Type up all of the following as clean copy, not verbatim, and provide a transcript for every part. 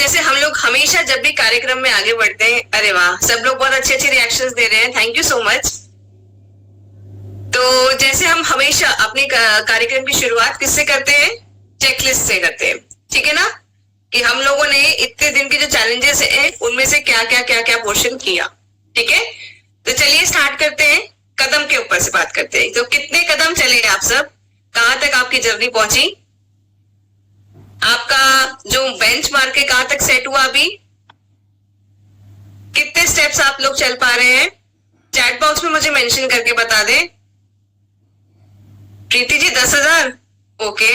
जैसे हम लोग हमेशा जब भी कार्यक्रम में आगे बढ़ते हैं, अरे वाह, सब लोग बहुत अच्छे अच्छे रिएक्शंस दे रहे हैं, थैंक यू सो मच। तो जैसे हम हमेशा अपने कार्यक्रम की शुरुआत किससे करते हैं? चेकलिस्ट से करते हैं, ठीक है ना? कि हम लोगों ने इतने दिन के जो चैलेंजेस हैं उनमें से क्या क्या क्या क्या पोर्शन किया, ठीक है? तो चलिए स्टार्ट करते हैं, कदम के ऊपर से बात करते हैं। तो कितने कदम चले आप सब, कहां तक आपकी जर्नी पहुंची, आपका जो बेंचमार्क है कहां तक सेट हुआ, अभी कितने स्टेप्स आप लोग चल पा रहे हैं? चैट बॉक्स में मुझे मेंशन करके बता दें। प्रीति जी 10,000, ओके,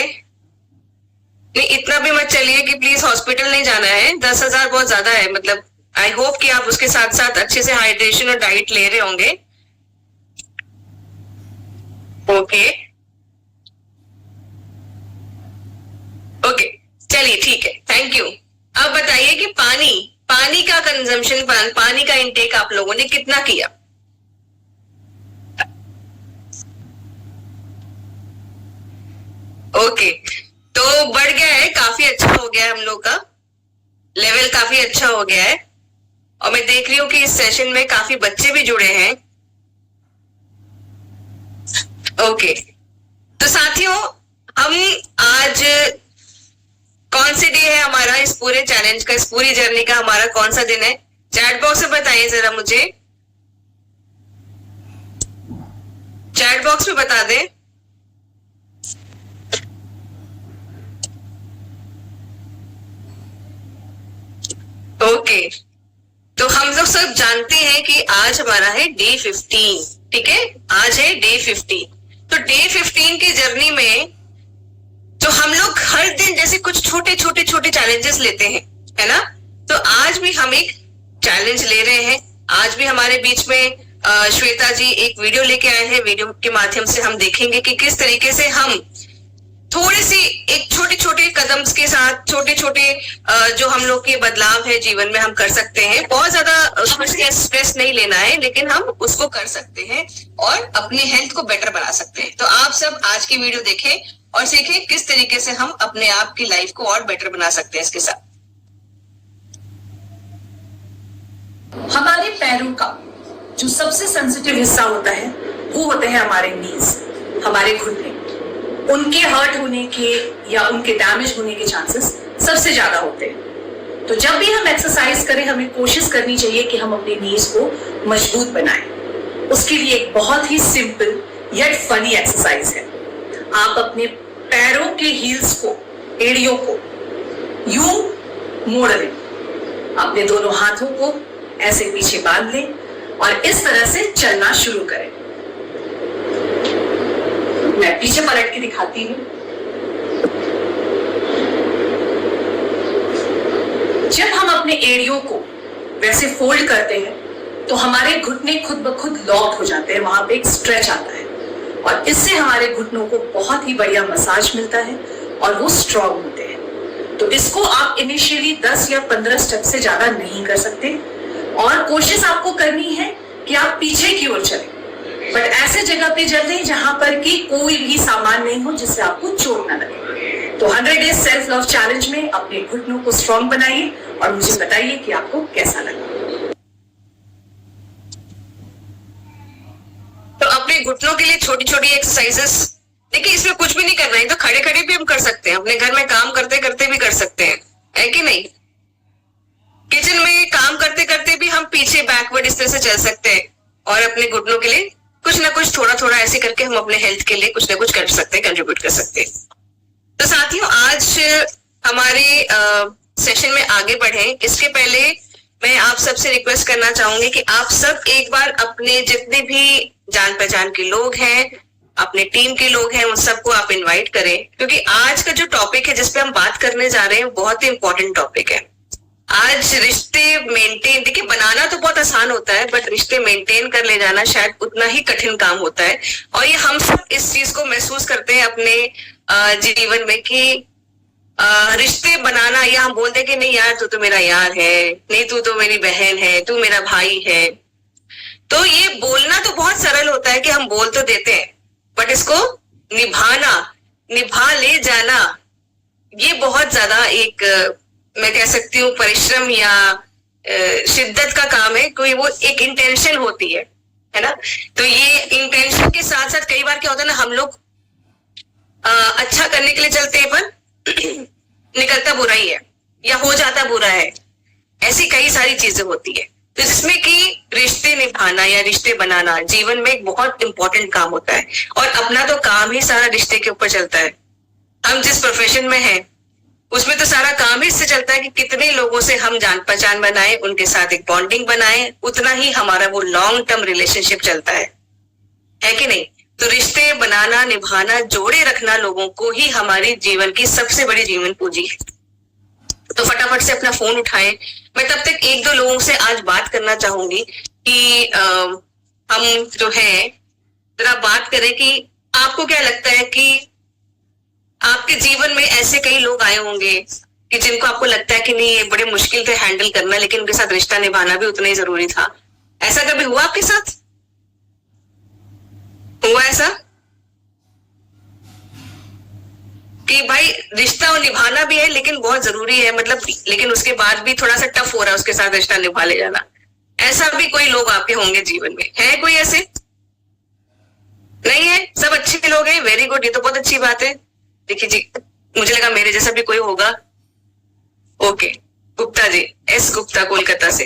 नहीं इतना भी मत चलिए कि प्लीज हॉस्पिटल नहीं जाना है, 10,000 बहुत ज्यादा है। मतलब आई होप कि आप उसके साथ साथ अच्छे से हाइड्रेशन और डाइट ले रहे होंगे। ओके ओके, चलिए ठीक है, थैंक यू। अब बताइए कि पानी का कंजम्पशन, पानी का इंटेक आप लोगों ने कितना किया? ओके, तो बढ़ गया है, काफी अच्छा हो गया है, हम लोग का लेवल काफी अच्छा हो गया है। और मैं देख रही हूँ कि इस सेशन में काफी बच्चे भी जुड़े हैं। ओके, तो साथियों, हम आज कौन से डे है हमारा, इस पूरे चैलेंज का, इस पूरी जर्नी का हमारा कौन सा दिन है? चैट बॉक्स में बताइए जरा मुझे, चैट बॉक्स में बता दें। ओके, तो हम लोग सब जानते हैं कि आज हमारा है डे 15, ठीक है? आज है डे 15। तो डे 15 की जर्नी में तो हम लोग हर दिन जैसे कुछ छोटे छोटे छोटे चैलेंजेस लेते हैं, है ना? तो आज भी हम एक चैलेंज ले रहे हैं। आज भी हमारे बीच में श्वेता जी एक वीडियो लेके आए हैं। वीडियो के माध्यम से हम देखेंगे कि किस तरीके से हम थोड़ी सी एक छोटे छोटे कदम के साथ छोटे छोटे जो हम लोग के बदलाव है जीवन में हम कर सकते हैं। बहुत ज्यादा स्ट्रेस नहीं लेना है, लेकिन हम उसको कर सकते हैं और अपनी हेल्थ को बेटर बना सकते हैं। तो आप सब आज की वीडियो देखें और सीखें किस तरीके से हम अपने आप की लाइफ को और बेटर बना सकते हैं। इसके साथ हमारे पैरों का जो सबसे सेंसिटिव हिस्सा होता है वो होते हैं हमारे नीज, हमारे घुटने। उनके हर्ट होने के या उनके डैमेज होने के चांसेस सबसे ज्यादा होते हैं। तो जब भी हम एक्सरसाइज करें, हमें कोशिश करनी चाहिए कि हम अपने नीज को मजबूत बनाएं। उसके लिए एक बहुत ही सिंपल यट फनी एक्सरसाइज है। आप अपने पैरों के हील्स को, एड़ियों को यूं मोड़ लें, अपने दोनों हाथों को ऐसे पीछे बांध लें और इस तरह से चलना शुरू करें। मैं पीछे पलट के दिखाती हूं। जब हम अपने एड़ियों को वैसे फोल्ड करते हैं तो हमारे घुटने खुद ब खुद लॉक हो जाते हैं, वहां पे एक स्ट्रेच आता है और इससे हमारे घुटनों को बहुत ही बढ़िया मसाज मिलता है और वो स्ट्रॉन्ग होते हैं। तो इसको आप इनिशियली 10 या 15 स्टेप से ज्यादा नहीं कर सकते और कोशिश आपको करनी है कि आप पीछे की ओर चलें, बट ऐसे जगह पे चलें जहां पर कि कोई भी सामान नहीं हो जिससे आपको चोट ना लगे। तो 100 डेज सेल्फ लव चैलेंज में अपने घुटनों को स्ट्रॉन्ग बनाइए और मुझे बताइए कि आपको कैसा लगा। तो अपने घुटनों के लिए छोटी छोटी एक्सरसाइजेस, देखिए इसमें कुछ भी नहीं करना है, तो खड़े खड़े भी हम कर सकते हैं, अपने घर में काम करते करते भी कर सकते हैं, है कि नहीं? किचन में काम करते करते भी हम पीछे बैकवर्ड इस तरह से चल सकते हैं और अपने घुटनों के लिए कुछ ना कुछ थोड़ा थोड़ा ऐसे करके हम अपने हेल्थ के लिए कुछ ना कुछ कर सकते हैं, कंट्रीब्यूट कर सकते हैं। तो साथियों, आज हमारे सेशन में आगे बढ़े इसके पहले मैं आप सबसे रिक्वेस्ट करना चाहूंगी कि आप सब एक बार अपने जितने भी जान पहचान के लोग हैं, अपने टीम के लोग हैं, उन सबको आप इनवाइट करें, क्योंकि आज का जो टॉपिक है जिसपे हम बात करने जा रहे हैं बहुत ही इंपॉर्टेंट टॉपिक है। आज रिश्ते मेंटेन, देखिए बनाना तो बहुत आसान होता है, बट रिश्ते मेंटेन कर ले जाना शायद उतना ही कठिन काम होता है। और ये हम सब इस चीज को महसूस करते हैं अपने जीवन में कि रिश्ते बनाना, या हम बोलते हैं कि नहीं यार तू तो मेरा यार है, नहीं तू तो मेरी बहन है, तू मेरा भाई है। तो ये बोलना तो बहुत सरल होता है कि हम बोल तो देते हैं, बट इसको निभाना, निभा ले जाना, ये बहुत ज्यादा एक मैं कह सकती हूँ परिश्रम या शिद्दत का काम है, कोई वो एक इंटेंशन होती है ना। तो ये इंटेंशन के साथ साथ कई बार क्या होता है ना, हम लोग अच्छा करने के लिए चलते हैं पर निकलता बुरा ही है या हो जाता बुरा है। ऐसी कई सारी चीजें होती है, तो जिसमें कि रिश्ते निभाना या रिश्ते बनाना जीवन में एक बहुत इंपॉर्टेंट काम होता है। और अपना तो काम ही सारा रिश्ते के ऊपर चलता है। हम जिस प्रोफेशन में हैं उसमें तो सारा काम ही इससे चलता है कि कितने लोगों से हम जान पहचान बनाए, उनके साथ एक बॉन्डिंग बनाए, उतना ही हमारा वो लॉन्ग टर्म रिलेशनशिप चलता है कि नहीं। तो रिश्ते बनाना, निभाना, जोड़े रखना लोगों को ही हमारे जीवन की सबसे बड़ी जीवन पूंजी है। तो फटाफट से अपना फोन उठाएं। मैं तब तक एक दो लोगों से आज बात करना चाहूंगी कि हम जो है जरा बात करें कि आपको क्या लगता है कि आपके जीवन में ऐसे कई लोग आए होंगे कि जिनको आपको लगता है कि नहीं ये बड़े मुश्किल थे हैंडल करना, लेकिन उनके साथ रिश्ता निभाना भी उतना ही जरूरी था। ऐसा कभी हुआ आपके साथ? हुआ ऐसा कि भाई रिश्ता निभाना भी है लेकिन बहुत जरूरी है, मतलब लेकिन उसके बाद भी थोड़ा सा टफ हो रहा है उसके साथ रिश्ता निभा ले जाना। ऐसा भी कोई लोग आपके होंगे जीवन में, है कोई ऐसे? नहीं है? सब अच्छे लोग हैं, वेरी गुड, ये तो बहुत अच्छी बात है। देखिए जी, मुझे लगा मेरे जैसा भी कोई होगा। ओके, गुप्ता जी, एस गुप्ता कोलकाता से।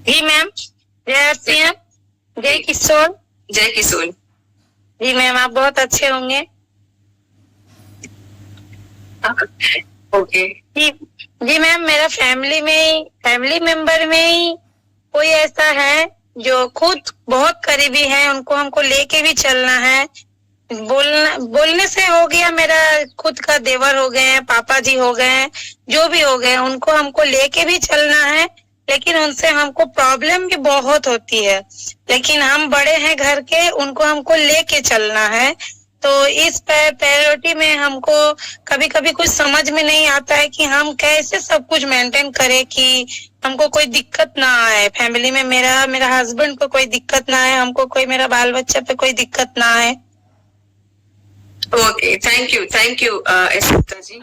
जी मैम, जय सिंह, जय किशोर। जय किशोर जी मैम, आप बहुत अच्छे होंगे। ओके जी मैम, मेरा फैमिली मेंबर में ही कोई ऐसा है जो खुद बहुत करीबी है, उनको हमको लेके भी चलना है। बोलने से हो गया, मेरा खुद का देवर हो गए हैं, पापा जी हो गए हैं, जो भी हो गए, उनको हमको लेके भी चलना है। लेकिन उनसे हमको प्रॉब्लम भी बहुत होती है, लेकिन हम बड़े हैं घर के, उनको हमको लेके चलना है। तो इस प्रायोरिटी में हमको कभी कभी कुछ समझ में नहीं आता है कि हम कैसे सब कुछ मेंटेन करें कि हमको कोई दिक्कत ना आए, फैमिली में मेरा हस्बैंड को कोई दिक्कत ना आए, हमको कोई मेरा बाल बच्चा पे कोई दिक्कत ना आए। Okay, thank you S Gupta ji.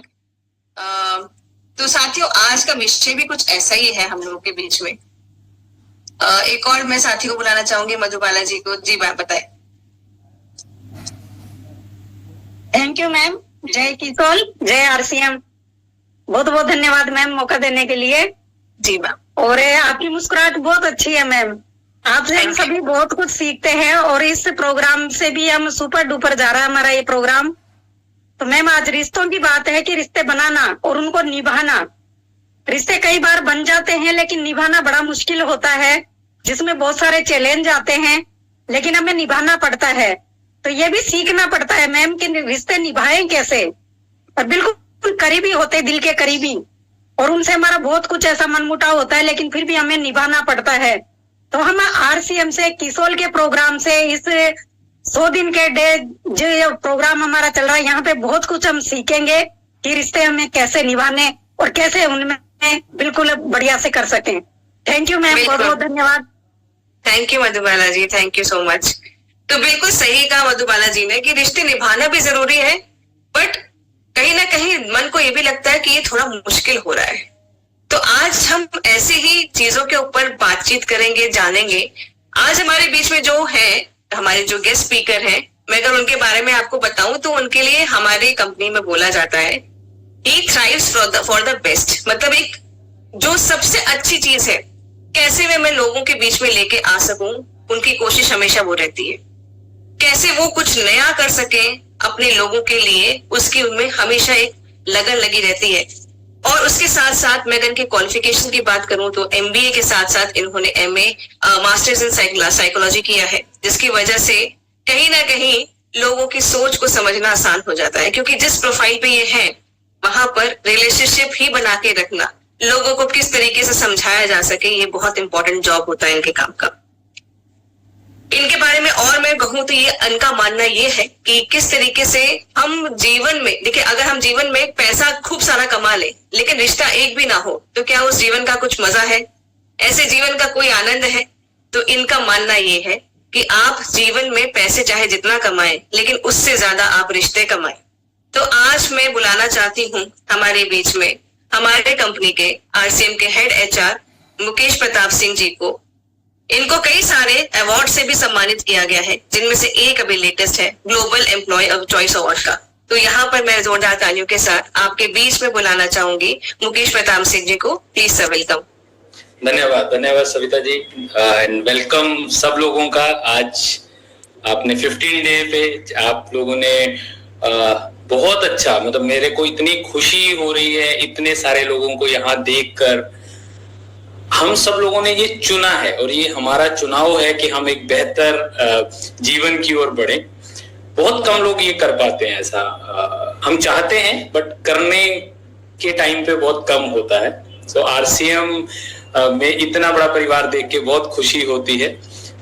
तो साथियों, आज का विषय भी कुछ ऐसा ही है हम लोगों के बीच में। एक और मैं साथी को बुलाना चाहूंगी, मधुबाला जी को। जी मैम बताएं। Thank you ma'am. जय किशोर, जय आरसीएम। बहुत बहुत धन्यवाद मैम मौका देने के लिए। जी मैम। और आपकी मुस्कुराहट बहुत अच्छी है मैम, आपसे हम सभी बहुत कुछ सीखते हैं। और इस प्रोग्राम से भी हम सुपर डुपर जा रहा है हमारा ये प्रोग्राम। तो मैम, आज रिश्तों की बात है कि रिश्ते बनाना और उनको निभाना। रिश्ते कई बार बन जाते हैं लेकिन निभाना बड़ा मुश्किल होता है, जिसमें बहुत सारे चैलेंज आते हैं, लेकिन हमें निभाना पड़ता है। तो ये भी सीखना पड़ता है मैम कि रिश्ते निभाएं कैसे। और बिल्कुल करीबी होते, दिल के करीबी, और उनसे हमारा बहुत कुछ ऐसा मनमुटाव होता है, लेकिन फिर भी हमें निभाना पड़ता है। तो हम आरसीएम से, किशोर के प्रोग्राम से, इस 100 दिन के डे जो प्रोग्राम हमारा चल रहा है, यहाँ पे बहुत कुछ हम सीखेंगे कि रिश्ते हमें कैसे निभाने और कैसे उनमें बिल्कुल बढ़िया से कर सकें। थैंक यू मैम, बहुत बहुत धन्यवाद। Thank you Madhubala ji, thank you so much. तो बिल्कुल सही कहा मधुबाला जी ने कि रिश्ते निभाना भी जरूरी है, बट कहीं ना कहीं मन को ये भी लगता है कि ये थोड़ा मुश्किल हो रहा है। तो आज हम ऐसे ही चीजों के ऊपर बातचीत करेंगे, जानेंगे। आज हमारे बीच में जो है, हमारे जो गेस्ट स्पीकर हैं, मैं अगर उनके बारे में आपको बताऊं तो उनके लिए हमारी कंपनी में बोला जाता है he thrives for the best, मतलब एक जो सबसे अच्छी चीज है, कैसे मैं लोगों के बीच में लेके आ सकूं, उनकी कोशिश हमेशा वो रहती है। कैसे वो कुछ नया कर सके अपने लोगों के लिए, उसकी उनमें हमेशा एक लगन लगी रहती है। और उसके साथ साथ मैं अगर इनके क्वालिफिकेशन की बात करूं तो एमबीए के साथ साथ इन्होंने एमए मास्टर्स इन साइकोलॉजी किया है, जिसकी वजह से कहीं ना कहीं लोगों की सोच को समझना आसान हो जाता है, क्योंकि जिस प्रोफाइल पे ये है वहां पर रिलेशनशिप ही बना के रखना, लोगों को किस तरीके से समझाया जा सके, ये बहुत इंपॉर्टेंट जॉब होता है इनके काम का। इनके बारे में और मैं कहूं तो ये इनका मानना ये है कि किस तरीके से हम जीवन में, देखिए अगर हम जीवन में पैसा खूब सारा कमा ले लेकिन रिश्ता एक भी ना हो तो क्या उस जीवन का कुछ मजा है? ऐसे जीवन का कोई आनंद है? तो इनका मानना ये है कि आप जीवन में पैसे चाहे जितना कमाएं लेकिन उससे ज्यादा आप रिश्ते कमाएं। तो आज मैं बुलाना चाहती हूँ हमारे बीच में हमारे कंपनी के आरसीएम के हेड एचआर मुकेश प्रताप सिंह जी को। इनको कई सारे अवार्ड से भी सम्मानित किया गया है, जिनमें से एक अभी लेटेस्ट है global employ of choice award का। तो यहाँ पर मैं जोरदार तालियों के साथ आपके बीच में बुलाना चाहूंगी मुकेश प्रताप सिंह जी को। Please sir, welcome. धन्यवाद सविता जी एंड वेलकम सब लोगों का। आज आपने 15 डे पे आप लोगों ने बहुत अच्छा, मतलब मेरे को इतनी खुशी हो रही है इतने सारे लोगों को यहाँ देखकर। हम सब लोगों ने ये चुना है और ये हमारा चुनाव है कि हम एक बेहतर जीवन की ओर बढ़े। बहुत कम लोग ये कर पाते हैं ऐसा। हम चाहते हैं बट करने के टाइम पे बहुत कम होता है। सो आरसीएम में इतना बड़ा परिवार देख के बहुत खुशी होती है।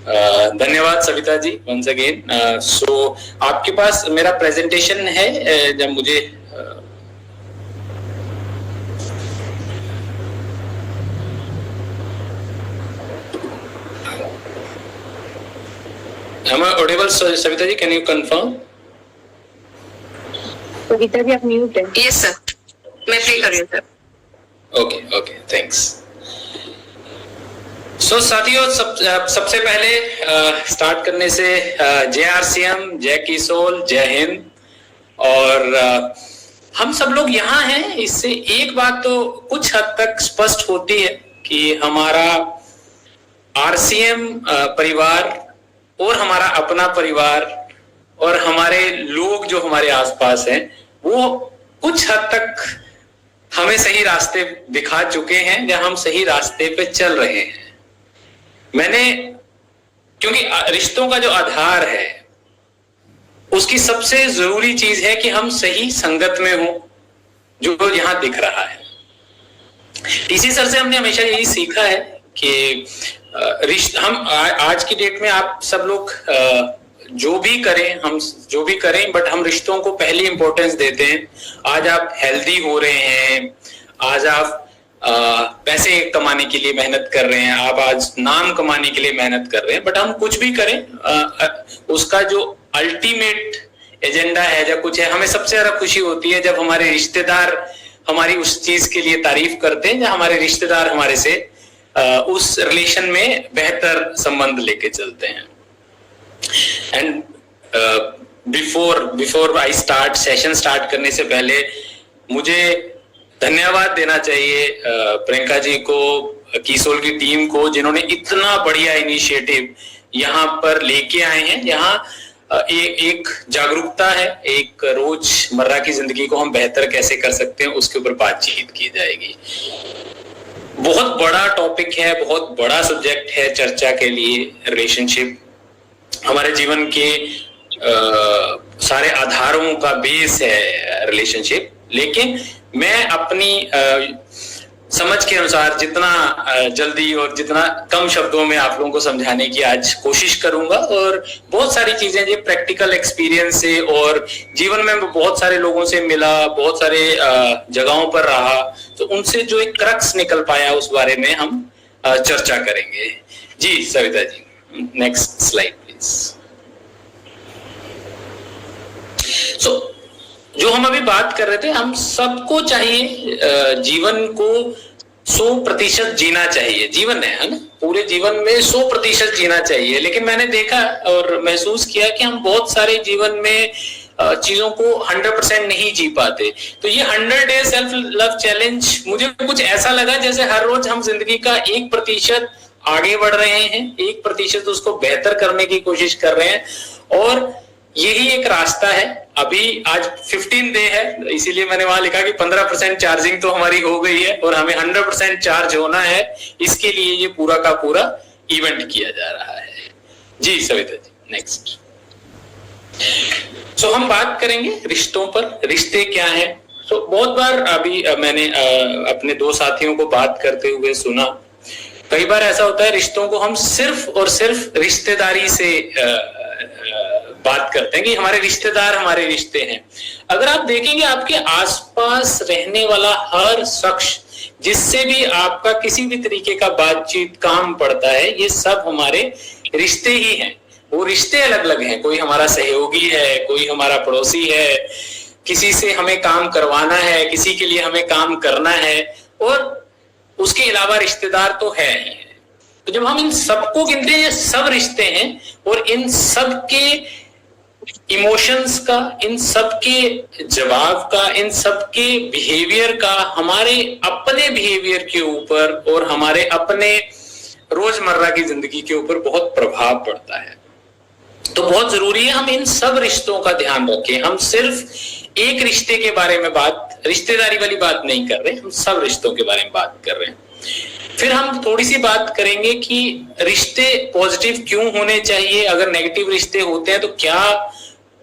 धन्यवाद सविता जी वंस अगेन। सो आपके पास मेरा प्रेजेंटेशन है, जब मुझे Am I audible, Savita ji? Can you confirm? Savita ji आप म्यूट है। यस सर, मैं प्ले कर रही हूँ सर। Okay, thanks. सो साथियों, सबसे पहले स्टार्ट करने से जय आरसीएम, जय किसोल, जय हिंद। और हम सब लोग यहाँ हैं, इससे एक बात तो कुछ हद तक स्पष्ट होती है कि हमारा आरसीएम परिवार और हमारा अपना परिवार और हमारे लोग जो हमारे आसपास हैं वो कुछ हद तक हमें सही रास्ते दिखा चुके हैं या हम सही रास्ते पे चल रहे हैं। क्योंकि रिश्तों का जो आधार है उसकी सबसे जरूरी चीज है कि हम सही संगत में हो, जो यहाँ दिख रहा है। टीसी सर से हमने हमेशा यही सीखा है कि हम आज की डेट में आप सब लोग जो भी करें बट हम रिश्तों को पहली इंपॉर्टेंस देते हैं। आज आप हेल्दी हो रहे हैं, आज आप पैसे कमाने के लिए मेहनत कर रहे हैं, आप आज नाम कमाने के लिए मेहनत कर रहे हैं, बट हम कुछ भी करें उसका जो अल्टीमेट एजेंडा है या कुछ है, हमें सबसे ज्यादा खुशी होती है जब हमारे रिश्तेदार हमारी उस चीज के लिए तारीफ करते हैं या हमारे रिश्तेदार हमारे से उस रिलेशन में बेहतर संबंध लेके चलते हैं। And before I start session start करने से पहले मुझे धन्यवाद देना चाहिए प्रियंका जी को, किसोल की टीम को, जिन्होंने इतना बढ़िया इनिशिएटिव यहाँ पर लेके आए हैं। यहाँ एक जागरूकता है, एक रोजमर्रा की जिंदगी को हम बेहतर कैसे कर सकते हैं उसके ऊपर बातचीत की जाएगी। बहुत बड़ा टॉपिक है, बहुत बड़ा सब्जेक्ट है चर्चा के लिए। रिलेशनशिप हमारे जीवन के सारे आधारों का बेस है रिलेशनशिप, लेकिन मैं अपनी समझ के अनुसार जितना जल्दी और जितना कम शब्दों में आप लोगों को समझाने की आज कोशिश करूंगा। और बहुत सारी चीजें ये प्रैक्टिकल एक्सपीरियंस से और जीवन में बहुत सारे लोगों से मिला, बहुत सारे जगहों पर रहा, तो उनसे जो एक क्रक्स निकल पाया उस बारे में हम चर्चा करेंगे। जी Savita ji, next slide please. सो जो हम अभी बात कर रहे थे, हम सबको चाहिए जीवन को 100% जीना चाहिए। जीवन है ना, पूरे जीवन में 100% जीना चाहिए। लेकिन मैंने देखा और महसूस किया कि हम बहुत सारे जीवन में चीजों को 100% नहीं जी पाते। तो ये 100 डे सेल्फ लव चैलेंज मुझे कुछ ऐसा लगा जैसे हर रोज हम जिंदगी का 1% आगे बढ़ रहे हैं, 1% उसको बेहतर करने की कोशिश कर रहे हैं। और यही एक रास्ता है। अभी आज 15 डे है, इसीलिए मैंने वहां लिखा कि 15% चार्जिंग तो हमारी हो गई है और हमें 100% चार्ज होना है। इसके लिए ये पूरा का पूरा इवेंट किया जा रहा है। जी सविता जी, नेक्स्ट। सो हम बात करेंगे रिश्तों पर। रिश्ते क्या है? सो बहुत बार अभी मैंने अपने 2 साथियों को बात करते हुए सुना, कई बार ऐसा होता है रिश्तों को हम सिर्फ और सिर्फ रिश्तेदारी से बात करते हैं कि हमारे रिश्तेदार हमारे रिश्ते हैं। अगर आप देखेंगे आपके आसपास रहने वाला हर शख्स जिससे भी आपका किसी भी तरीके का बातचीत काम पड़ता है, ये सब हमारे रिश्ते ही हैं। वो रिश्ते अलग अलग हैं, कोई हमारा सहयोगी है, कोई हमारा पड़ोसी है, किसी से हमें काम करवाना है, किसी के लिए हमें काम करना है, और उसके अलावा रिश्तेदार तो है ही है। तो जब हम इन सबको गिनते हैं, ये सब रिश्ते हैं, और इन सब के इमोशंस का, इन सब के जवाब का, इन सब के बिहेवियर का हमारे अपने बिहेवियर के ऊपर और हमारे अपने रोजमर्रा की जिंदगी के ऊपर बहुत प्रभाव पड़ता है। तो बहुत जरूरी है हम इन सब रिश्तों का ध्यान रखें। हम सिर्फ एक रिश्ते के बारे में बात, रिश्तेदारी वाली बात नहीं कर रहे, हम सब रिश्तों के बारे में बात कर रहे हैं। फिर हम थोड़ी सी बात करेंगे कि रिश्ते पॉजिटिव क्यों होने चाहिए, अगर नेगेटिव रिश्ते होते हैं तो क्या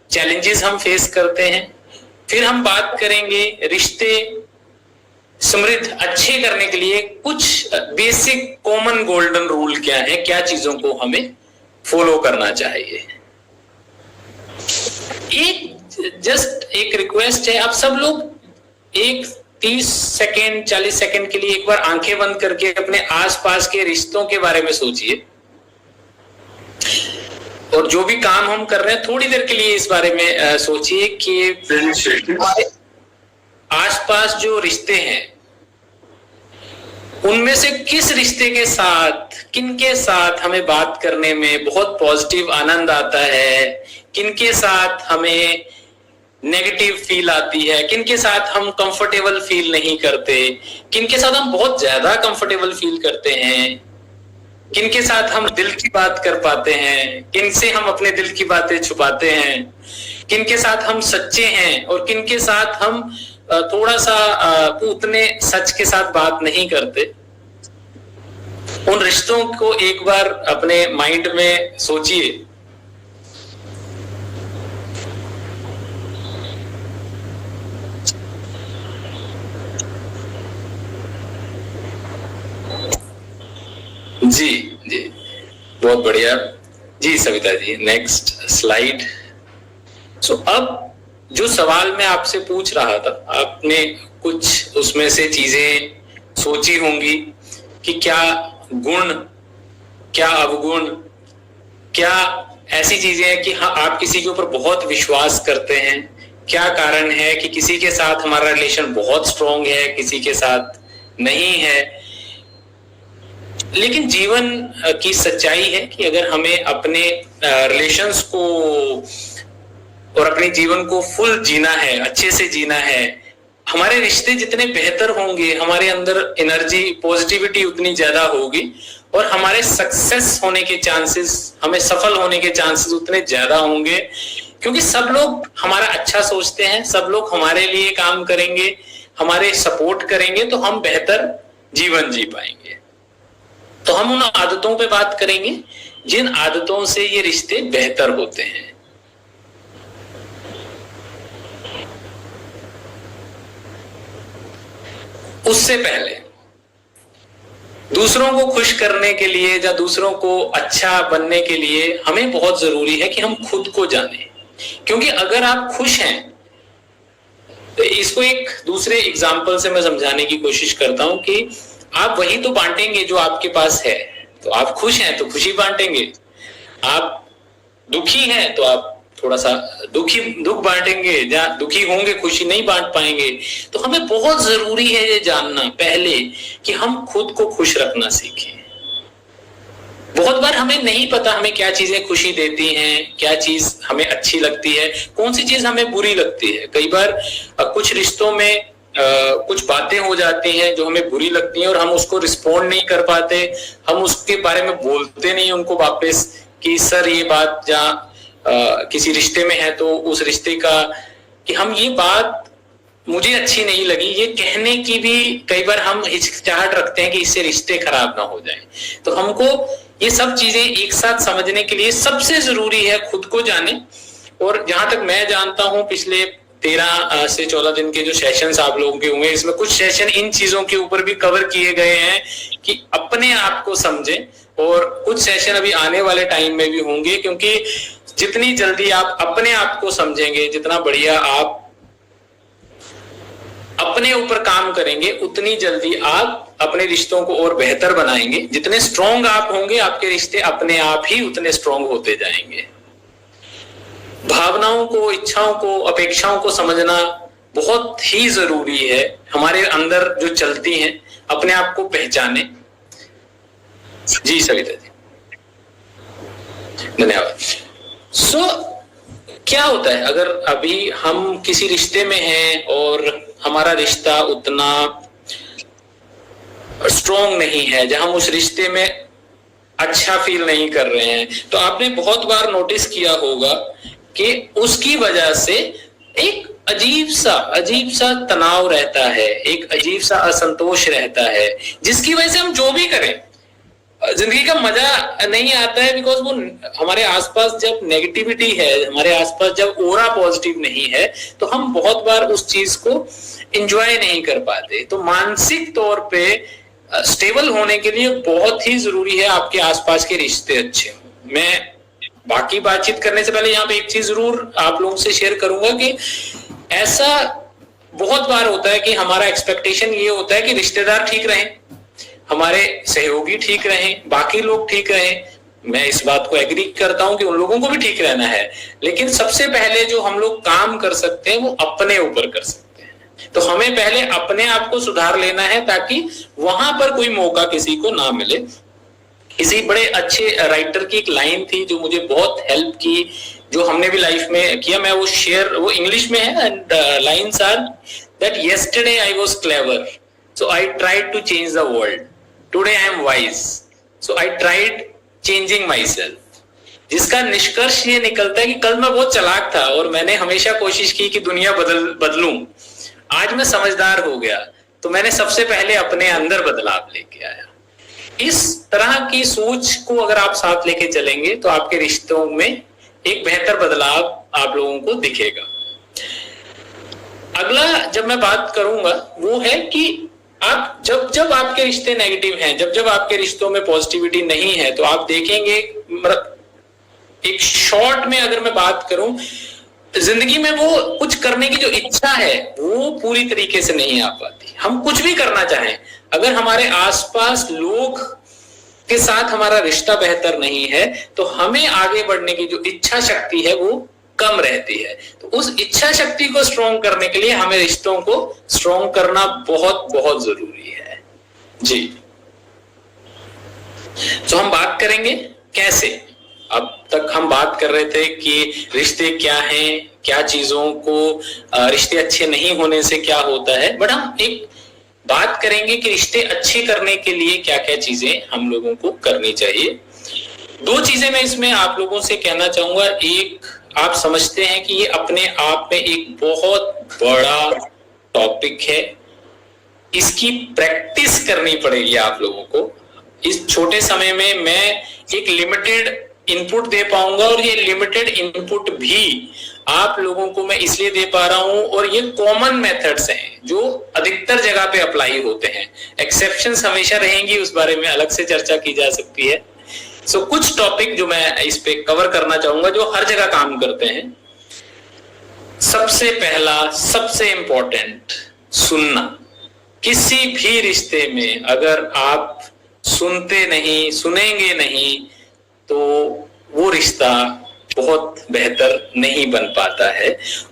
चैलेंजेस हम फेस करते हैं। फिर हम बात करेंगे रिश्ते समृद्ध अच्छे करने के लिए कुछ बेसिक कॉमन गोल्डन रूल क्या है, क्या चीजों को हमें फॉलो करना चाहिए। एक रिक्वेस्ट है, आप सब लोग एक 30 सेकेंड 40 सेकेंड के लिए एक बार आंखें बंद करके अपने आसपास के रिश्तों के बारे में सोचिए, और जो भी काम हम कर रहे हैं थोड़ी देर के लिए इस बारे में सोचिए कि आसपास जो रिश्ते हैं उनमें से किस रिश्ते के साथ, किनके साथ हमें बात करने में बहुत पॉजिटिव आनंद आता है, किनके साथ हमें नेगेटिव फील आती है, किनके साथ हम कंफर्टेबल फील नहीं करते, किनके साथ हम बहुत ज्यादा कंफर्टेबल फील करते हैं, किनके साथ हम दिल की बात कर पाते हैं, किनसे हम अपने दिल की बातें छुपाते हैं, किनके साथ हम सच्चे हैं और किनके साथ हम थोड़ा सा उतने सच के साथ बात नहीं करते। उन रिश्तों को एक बार अपने माइंड में सोचिए। जी जी, बहुत बढ़िया जी सविता जी, नेक्स्ट स्लाइड। सो अब जो सवाल मैं आपसे पूछ रहा था, आपने कुछ उसमें से चीजें सोची होंगी कि क्या गुण, क्या अवगुण, क्या ऐसी चीजें हैं कि हाँ आप किसी के ऊपर बहुत विश्वास करते हैं, क्या कारण है कि किसी के साथ हमारा रिलेशन बहुत स्ट्रांग है, किसी के साथ नहीं है। लेकिन जीवन की सच्चाई है कि अगर हमें अपने रिलेशंस को और अपने जीवन को फुल जीना है, अच्छे से जीना है, हमारे रिश्ते जितने बेहतर होंगे, हमारे अंदर एनर्जी, पॉजिटिविटी उतनी ज्यादा होगी और हमारे सक्सेस होने के चांसेस, हमें सफल होने के चांसेस उतने ज्यादा होंगे, क्योंकि सब लोग हमारा अच्छा सोचते हैं, सब लोग हमारे लिए काम करेंगे, हमारे सपोर्ट करेंगे, तो हम बेहतर जीवन जी पाएंगे। तो हम उन आदतों पे बात करेंगे जिन आदतों से ये रिश्ते बेहतर होते हैं। उससे पहले दूसरों को खुश करने के लिए या दूसरों को अच्छा बनने के लिए हमें बहुत जरूरी है कि हम खुद को जानें। क्योंकि अगर आप खुश हैं, तो इसको एक दूसरे एग्जाम्पल से मैं समझाने की कोशिश करता हूं कि आप वही तो बांटेंगे जो आपके पास है। तो आप खुश हैं तो खुशी बांटेंगे, आप दुखी हैं तो आप थोड़ा सा दुख बांटेंगे, या दुखी होंगे खुशी नहीं बांट पाएंगे। तो हमें बहुत जरूरी है ये जानना पहले कि हम खुद को खुश रखना सीखें। बहुत बार हमें नहीं पता हमें क्या चीजें खुशी देती हैं, क्या चीज हमें अच्छी लगती है, कौन सी चीज हमें बुरी लगती है। कई बार कुछ रिश्तों में कुछ बातें हो जाती हैं जो हमें बुरी लगती हैं और हम उसको रिस्पॉन्ड नहीं कर पाते, हम उसके बारे में बोलते नहीं उनको वापस कि सर ये बात जहाँ किसी रिश्ते में है तो उस रिश्ते का कि हम ये बात मुझे अच्छी नहीं लगी, ये कहने की भी कई बार हम हिचकिचाहट रखते हैं कि इससे रिश्ते खराब ना हो जाएं। तो हमको ये सब चीजें एक साथ समझने के लिए सबसे जरूरी है खुद को जाने। और जहां तक मैं जानता हूं, पिछले 13 से 14 दिन के जो सेशंस आप लोगों के हुए, इसमें कुछ सेशन इन चीजों के ऊपर भी कवर किए गए हैं कि अपने आप को समझें, और कुछ सेशन अभी आने वाले टाइम में भी होंगे, क्योंकि जितनी जल्दी आप अपने आप को समझेंगे, जितना बढ़िया आप अपने ऊपर काम करेंगे, उतनी जल्दी आप अपने रिश्तों को और बेहतर बनाएंगे। जितने स्ट्रांग आप होंगे, आपके रिश्ते अपने आप ही उतने स्ट्रांग होते जाएंगे। भावनाओं को, इच्छाओं को, अपेक्षाओं को समझना बहुत ही जरूरी है। हमारे अंदर जो चलती हैं, अपने आप को पहचाने। जी सविता जी, धन्यवाद। क्या होता है अगर अभी हम किसी रिश्ते में हैं और हमारा रिश्ता उतना स्ट्रॉन्ग नहीं है, जहां हम उस रिश्ते में अच्छा फील नहीं कर रहे हैं, तो आपने बहुत बार नोटिस किया होगा कि उसकी वजह से एक अजीब सा तनाव रहता है, एक अजीब सा असंतोष रहता है, जिसकी वजह से हम जो भी करें जिंदगी का मजा नहीं आता है। बिकॉज वो हमारे आसपास जब नेगेटिविटी है, हमारे आसपास जब ओरा पॉजिटिव नहीं है, तो हम बहुत बार उस चीज को एंजॉय नहीं कर पाते। तो मानसिक तौर पे स्टेबल होने के लिए बहुत ही जरूरी है आपके आसपास के रिश्ते अच्छे हों। मैं बाकी बातचीत करने से पहले यहाँ पे एक चीज जरूर आप लोगों से शेयर करूंगा कि ऐसा बहुत बार होता है कि हमारा एक्सपेक्टेशन ये होता है कि रिश्तेदार ठीक रहें, हमारे सहयोगी ठीक रहें, बाकी लोग ठीक रहें। मैं इस बात को एग्री करता हूं कि उन लोगों को भी ठीक रहना है, लेकिन सबसे पहले जो हम लोग काम कर सकते हैं वो अपने ऊपर कर सकते हैं। तो हमें पहले अपने आप को सुधार लेना है ताकि वहां पर कोई मौका किसी को ना मिले। किसी बड़े अच्छे राइटर की एक लाइन थी जो मुझे बहुत हेल्प की, जो हमने भी लाइफ में किया। मैं वो इंग्लिश में है, and lines are that yesterday I was clever so I tried to change the world, today I am wise so I tried changing myself. जिसका निष्कर्ष ये निकलता है कि कल मैं बहुत चालाक था और मैंने हमेशा कोशिश की कि दुनिया बदलूं। आज मैं समझदार हो गया तो मैंने सबसे पहले अपने अंदर बदलाव लेके आया। इस तरह की सोच को अगर आप साथ लेके चलेंगे तो आपके रिश्तों में एक बेहतर बदलाव आप लोगों को दिखेगा। अगला जब मैं बात करूंगा वो है कि आप जब आपके रिश्ते नेगेटिव हैं, जब आपके रिश्तों में पॉजिटिविटी नहीं है, तो आप देखेंगे, मतलब एक शॉर्ट में अगर मैं बात करूं, जिंदगी में वो कुछ करने की जो इच्छा है वो पूरी तरीके से नहीं आ पाती। हम कुछ भी करना चाहें, अगर हमारे आसपास लोग के साथ हमारा रिश्ता बेहतर नहीं है तो हमें आगे बढ़ने की जो इच्छा शक्ति है वो कम रहती है। तो उस इच्छा शक्ति को स्ट्रॉन्ग करने के लिए हमें रिश्तों को स्ट्रॉन्ग करना बहुत बहुत जरूरी है। जी, तो हम बात करेंगे कैसे। अब तक हम बात कर रहे थे कि रिश्ते क्या हैं, क्या चीजों को, रिश्ते अच्छे नहीं होने से क्या होता है, बट हम एक बात करेंगे कि रिश्ते अच्छे करने के लिए क्या क्या चीजें हम लोगों को करनी चाहिए। दो चीजें मैं इसमें आप लोगों से कहना चाहूंगा। एक, आप समझते हैं कि ये अपने आप में एक बहुत बड़ा टॉपिक है, इसकी प्रैक्टिस करनी पड़ेगी आप लोगों को। इस छोटे समय में मैं एक लिमिटेड इनपुट दे पाऊंगा और ये लिमिटेड इनपुट भी आप लोगों को मैं इसलिए दे पा रहा हूं, और ये कॉमन मेथड्स हैं जो अधिकतर जगह पे अप्लाई होते हैं। एक्सेप्शंस हमेशा रहेंगी, उस बारे में अलग से चर्चा की जा सकती है। सो कुछ टॉपिक जो मैं इस पे कवर करना चाहूंगा जो हर जगह काम करते हैं। सबसे पहला, सबसे इंपॉर्टेंट, सुनना। किसी भी रिश्ते में अगर आप सुनते नहीं, सुनेंगे नहीं, तो वो रिश्ता बहुत बेहतर नहीं बन पाता है।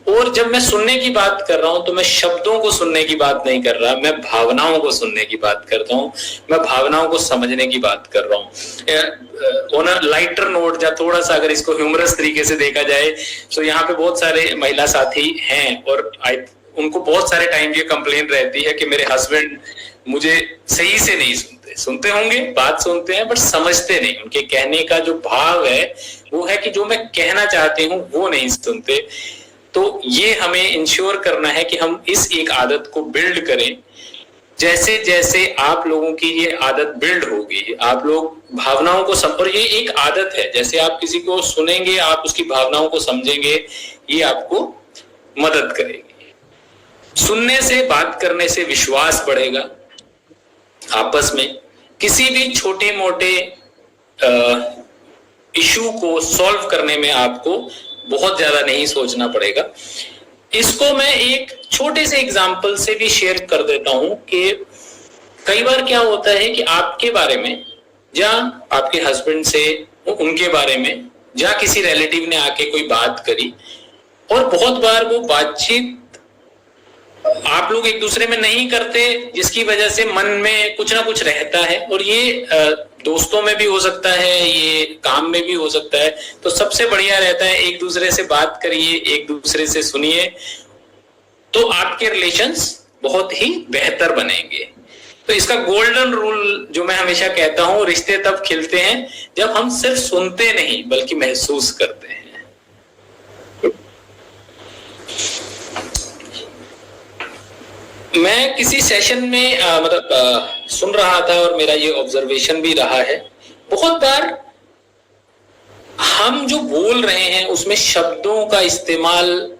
और जब मैं सुनने की बात कर रहा हूं तो मैं शब्दों को सुनने की बात नहीं कर रहा, मैं भावनाओं को सुनने की बात करता हूं, मैं भावनाओं को समझने की बात कर रहा हूं। ऑन अ लाइटर नोट, या थोड़ा सा अगर इसको ह्यूमरस तरीके से देखा जाए, तो यहाँ पे बहुत सारे महिला साथी हैं और उनको बहुत सारे टाइम ये कंप्लेन रहती है कि मेरे हस्बैंड मुझे सही से नहीं सुनते होंगे, बात सुनते हैं बट समझते नहीं। उनके कहने का जो भाव है वो है कि जो मैं कहना चाहती हूँ वो नहीं सुनते। तो ये हमें इंश्योर करना है कि हम इस एक आदत को बिल्ड करें। जैसे जैसे आप लोगों की ये आदत बिल्ड होगी, आप लोग भावनाओं को और ये एक आदत है, जैसे आप किसी को सुनेंगे, आप उसकी भावनाओं को समझेंगे, ये आपको मदद करेगी। सुनने से, बात करने से विश्वास बढ़ेगा आपस में। किसी भी छोटे मोटे इशू को सॉल्व करने में आपको बहुत ज्यादा नहीं सोचना पड़ेगा। इसको मैं एक छोटे से एग्जांपल से भी शेयर कर देता हूं कि कई बार क्या होता है कि आपके बारे में या आपके हस्बैंड से उनके बारे में या किसी रिलेटिव ने आके कोई बात करी, और बहुत बार वो बातचीत आप लोग एक दूसरे में नहीं करते, जिसकी वजह से मन में कुछ ना कुछ रहता है, और ये दोस्तों में भी हो सकता है, ये काम में भी हो सकता है। तो सबसे बढ़िया रहता है एक दूसरे से बात करिए, एक दूसरे से सुनिए, तो आपके रिलेशंस बहुत ही बेहतर बनेंगे। तो इसका गोल्डन रूल जो मैं हमेशा कहता हूं, रिश्ते तब खिलते हैं जब हम सिर्फ सुनते नहीं बल्कि महसूस करते हैं। मैं किसी सेशन में सुन रहा था, और मेरा ये ऑब्जर्वेशन भी रहा है, बहुत बार हम जो बोल रहे हैं उसमें शब्दों का इस्तेमाल,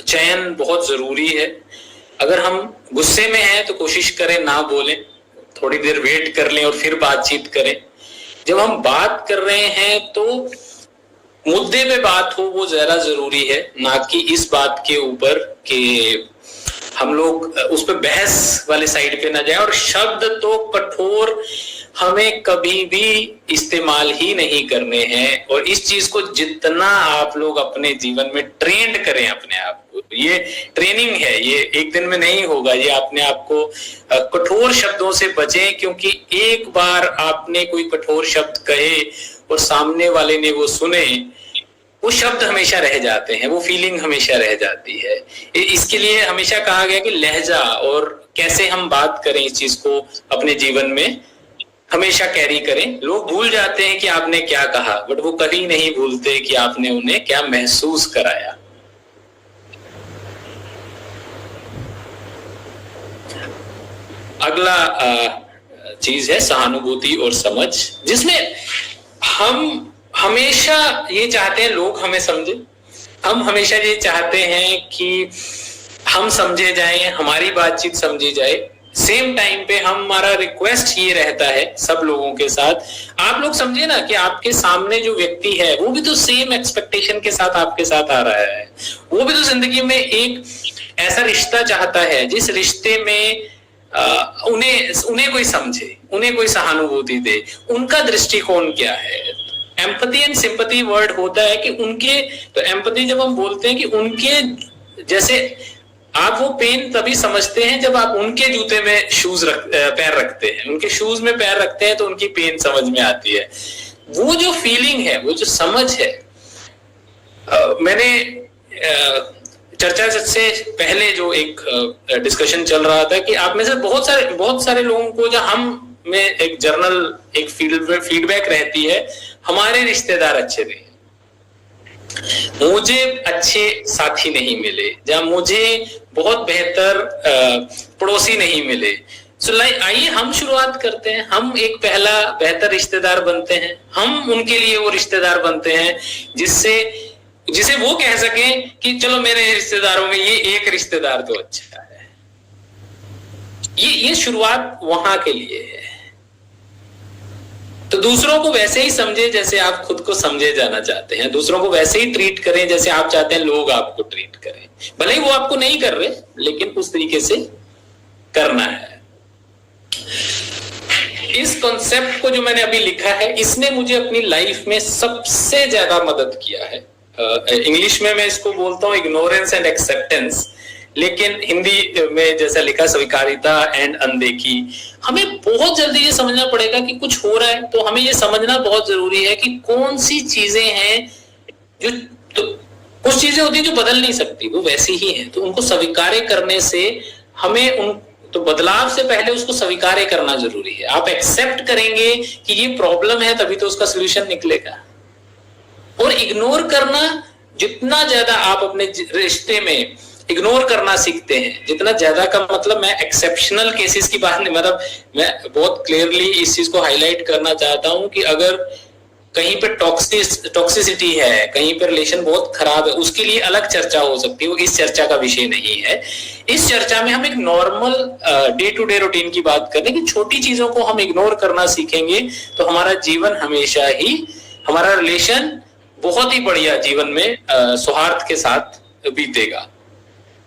चयन बहुत जरूरी है। अगर हम गुस्से में हैं तो कोशिश करें ना बोलें, थोड़ी देर वेट कर लें और फिर बातचीत करें। जब हम बात कर रहे हैं तो मुद्दे पे बात हो, वो ज्यादा जरूरी है, ना कि इस बात के ऊपर कि हम लोग उस पर बहस वाले साइड पे ना जाए। और शब्द तो कठोर हमें कभी भी इस्तेमाल ही नहीं करने हैं, और इस चीज को जितना आप लोग अपने जीवन में ट्रेंड करें अपने आप को, ये ट्रेनिंग है, ये एक दिन में नहीं होगा। ये अपने आप को कठोर शब्दों से बचें, क्योंकि एक बार आपने कोई कठोर शब्द कहे और सामने वाले ने वो सुने, वो शब्द हमेशा रह जाते हैं, वो फीलिंग हमेशा रह जाती है। इसके लिए हमेशा कहा गया कि लहजा और कैसे हम बात करें, इस चीज को अपने जीवन में हमेशा कैरी करें। लोग भूल जाते हैं कि आपने क्या कहा, बट वो कभी नहीं भूलते कि आपने उन्हें क्या महसूस कराया। अगला चीज है सहानुभूति और समझ, जिसमें हम हमेशा ये चाहते हैं लोग हमें समझे, हम हमेशा ये चाहते हैं कि हम समझे जाएं, हमारी बातचीत समझी जाए। सेम टाइम पे हमारा रिक्वेस्ट ये रहता है सब लोगों के साथ, आप लोग समझे ना कि आपके सामने जो व्यक्ति है वो भी तो सेम एक्सपेक्टेशन के साथ आपके साथ आ रहा है। वो भी तो जिंदगी में एक ऐसा रिश्ता चाहता है जिस रिश्ते में उन्हें कोई समझे, उन्हें कोई सहानुभूति दे, उनका दृष्टिकोण क्या है। एम्पैथी एंड सिंपैथी वर्ड होता है कि उनके, तो एम्पैथी जब हम बोलते हैं कि उनके जैसे, आप वो पेन तभी समझते हैं जब आप उनके जूते में पैर रखते हैं, उनके शूज में पैर रखते हैं तो उनकी पेन समझ में आती है। वो जो फीलिंग है, वो जो समझ है, मैंने चर्चा से पहले जो एक डिस्कशन चल रहा था कि आप में से बहुत सारे लोगों को, जब हम में एक जर्नल, एक फीडबैक रहती है, हमारे रिश्तेदार अच्छे नहीं, मुझे अच्छे साथी नहीं मिले, या मुझे बहुत बेहतर पड़ोसी नहीं मिले। सो आइए हम शुरुआत करते हैं, हम एक पहला बेहतर रिश्तेदार बनते हैं, हम उनके लिए वो रिश्तेदार बनते हैं जिसे वो कह सकें कि चलो मेरे रिश्तेदारों में ये एक रिश्तेदार तो अच्छा है। ये शुरुआत वहां के लिए है। तो दूसरों को वैसे ही समझे जैसे आप खुद को समझे जाना चाहते हैं, दूसरों को वैसे ही ट्रीट करें जैसे आप चाहते हैं लोग आपको ट्रीट करें। भले ही वो आपको नहीं कर रहे, लेकिन उस तरीके से करना है। इस कॉन्सेप्ट को जो मैंने अभी लिखा है, इसने मुझे अपनी लाइफ में सबसे ज्यादा मदद किया है। इंग्लिश में मैं इसको बोलता हूँ इग्नोरेंस एंड एक्सेप्टेंस, लेकिन हिंदी में जैसा लिखा स्वीकारिता एंड अनदेखी। हमें बहुत जल्दी ये समझना पड़ेगा कि कुछ हो रहा है, तो हमें ये समझना बहुत जरूरी है कि कौन सी चीजें हैं जो, तो कुछ चीजें होती हैं जो बदल नहीं सकती, वो वैसी ही हैं, तो उनको स्वीकार करने से हमें तो बदलाव से पहले उसको स्वीकार करना जरूरी है। आप एक्सेप्ट करेंगे कि ये प्रॉब्लम है, तभी तो उसका सोल्यूशन निकलेगा। और इग्नोर करना, जितना ज्यादा आप अपने रिश्ते में इग्नोर करना सीखते हैं, जितना ज्यादा का मतलब, मैं एक्सेप्शनल केसेस की बात नहीं, मतलब मैं बहुत क्लियरली इस चीज को हाईलाइट करना चाहता हूं कि अगर कहीं पे टॉक्सिसिटी है, कहीं पे रिलेशन बहुत खराब है, उसके लिए अलग चर्चा हो सकती है, वो इस चर्चा का विषय नहीं है। इस चर्चा में हम एक normal day to day routine की बात करें कि छोटी चीजों को हम इग्नोर करना सीखेंगे तो हमारा जीवन हमेशा ही, हमारा रिलेशन बहुत ही बढ़िया जीवन में सौहार्द के साथ बीतेगा।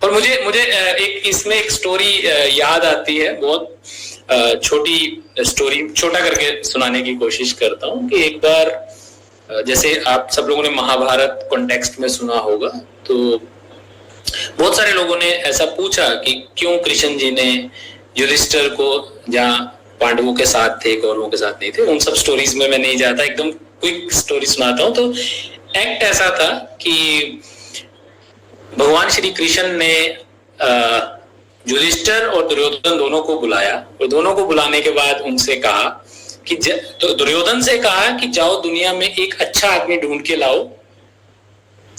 और मुझे एक इसमें एक स्टोरी याद आती है, बहुत छोटी स्टोरी, छोटा करके सुनाने की कोशिश करता हूँ कि एक बार जैसे आप सब लोगों ने महाभारत कॉन्टेक्स्ट में सुना होगा, तो बहुत सारे लोगों ने ऐसा पूछा कि क्यों कृष्ण जी ने युधिष्ठिर को, जहाँ पांडवों के साथ थे कौरवों के साथ नहीं थे, उन सब स्टोरीज में मैं नहीं जाता, एकदम क्विक स्टोरी सुनाता हूँ। तो एक्ट ऐसा था कि भगवान श्री कृष्ण ने युधिष्ठिर और दुर्योधन दोनों को बुलाया, और दोनों को बुलाने के बाद उनसे कहा कि तो दुर्योधन से कहा कि जाओ दुनिया में एक अच्छा आदमी ढूंढ के लाओ,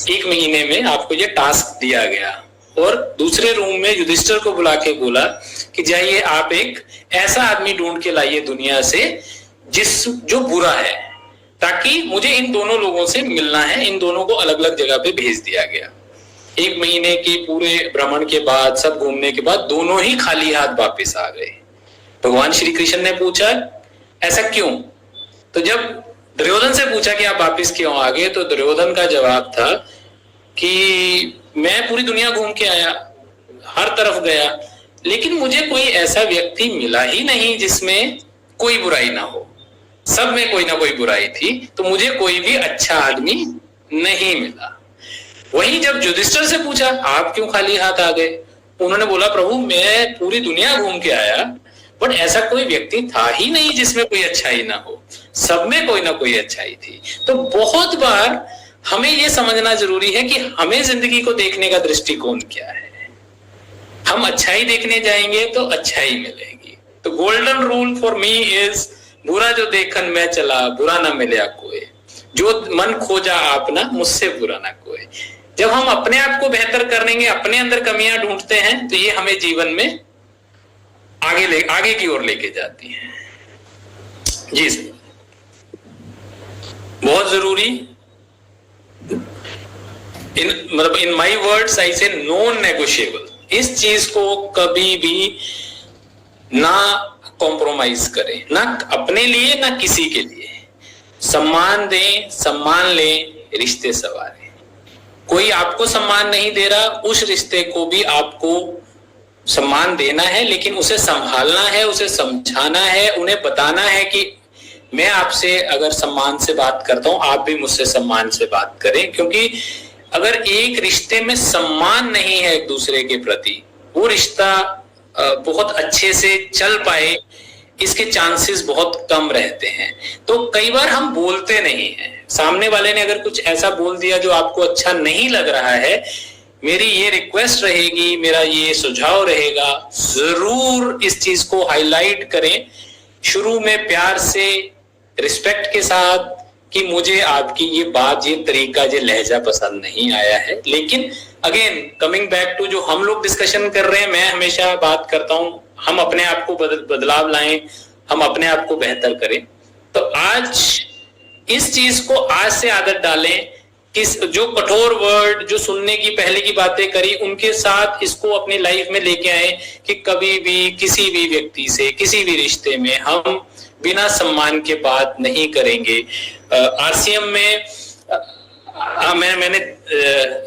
1 महीने में आपको ये टास्क दिया गया। और दूसरे रूम में युधिष्ठिर को बुला के बोला कि जाइए आप एक ऐसा आदमी ढूंढ के लाइए दुनिया से जो बुरा है, ताकि मुझे इन दोनों लोगों से मिलना है। इन दोनों को अलग अलग जगह पे भेज दिया गया। 1 महीने के पूरे भ्रमण के बाद, सब घूमने के बाद, दोनों ही खाली हाथ वापस आ गए। भगवान श्री कृष्ण ने पूछा ऐसा क्यों? तो जब दुर्योधन से पूछा कि आप वापस क्यों आ गए, तो दुर्योधन का जवाब था कि मैं पूरी दुनिया घूम के आया, हर तरफ गया, लेकिन मुझे कोई ऐसा व्यक्ति मिला ही नहीं जिसमें कोई बुराई ना हो। सब में कोई ना कोई बुराई थी, तो मुझे कोई भी अच्छा आदमी नहीं मिला। वहीं जब युधिष्ठिर से पूछा आप क्यों खाली हाथ आ गए, उन्होंने बोला प्रभु मैं पूरी दुनिया घूम के आया, बट ऐसा कोई व्यक्ति था ही नहीं जिसमें कोई अच्छाई ना हो, सब में कोई ना कोई अच्छाई थी। तो बहुत बार हमें यह समझना जरूरी है कि हमें जिंदगी को देखने का दृष्टिकोण क्या है। हम अच्छाई देखने जाएंगे तो अच्छाई मिलेगी। तो golden rule for me is बुरा जो देखन मैं चला, बुरा ना मिला कोई, जो मन खोजा आपना, मुझसे बुरा ना कोई। जब हम अपने आप को बेहतर करेंगे, अपने अंदर कमियां ढूंढते हैं, तो ये हमें जीवन में आगे की ओर लेके जाती है। जी सर, बहुत जरूरी। इन माई वर्ड्स आई से नॉन नेगोशिएबल। इस चीज को कभी भी ना कॉम्प्रोमाइज करें, ना अपने लिए ना किसी के लिए। सम्मान दें, सम्मान लें, रिश्ते संवारें। कोई आपको सम्मान नहीं दे रहा, उस रिश्ते को भी आपको सम्मान देना है, लेकिन उसे संभालना है, उसे समझाना है, उन्हें बताना है कि मैं आपसे अगर सम्मान से बात करता हूं, आप भी मुझसे सम्मान से बात करें। क्योंकि अगर एक रिश्ते में सम्मान नहीं है एक दूसरे के प्रति, वो रिश्ता बहुत अच्छे से चल पाए इसके चांसेस बहुत कम रहते हैं। तो कई बार हम बोलते नहीं हैं। सामने वाले ने अगर कुछ ऐसा बोल दिया जो आपको अच्छा नहीं लग रहा है, मेरी ये रिक्वेस्ट रहेगी, मेरा ये सुझाव रहेगा, जरूर इस चीज को हाईलाइट करें शुरू में प्यार से, रिस्पेक्ट के साथ, कि मुझे आपकी ये बात, ये तरीका, ये लहजा पसंद नहीं आया है। लेकिन अगेन कमिंग बैक टू जो हम लोग डिस्कशन कर रहे हैं, मैं हमेशा बात करता हूं हम अपने आप को बदलाव लाएं, हम अपने आप को बेहतर करें। तो आज इस चीज को आज से आदत डालें कि जो कठोर वर्ड, जो सुनने की पहले की बातें करी, उनके साथ इसको अपनी लाइफ में लेके आए कि कभी भी किसी भी व्यक्ति से, किसी भी रिश्ते में हम बिना सम्मान के बात नहीं करेंगे। आरसीएम में मैंने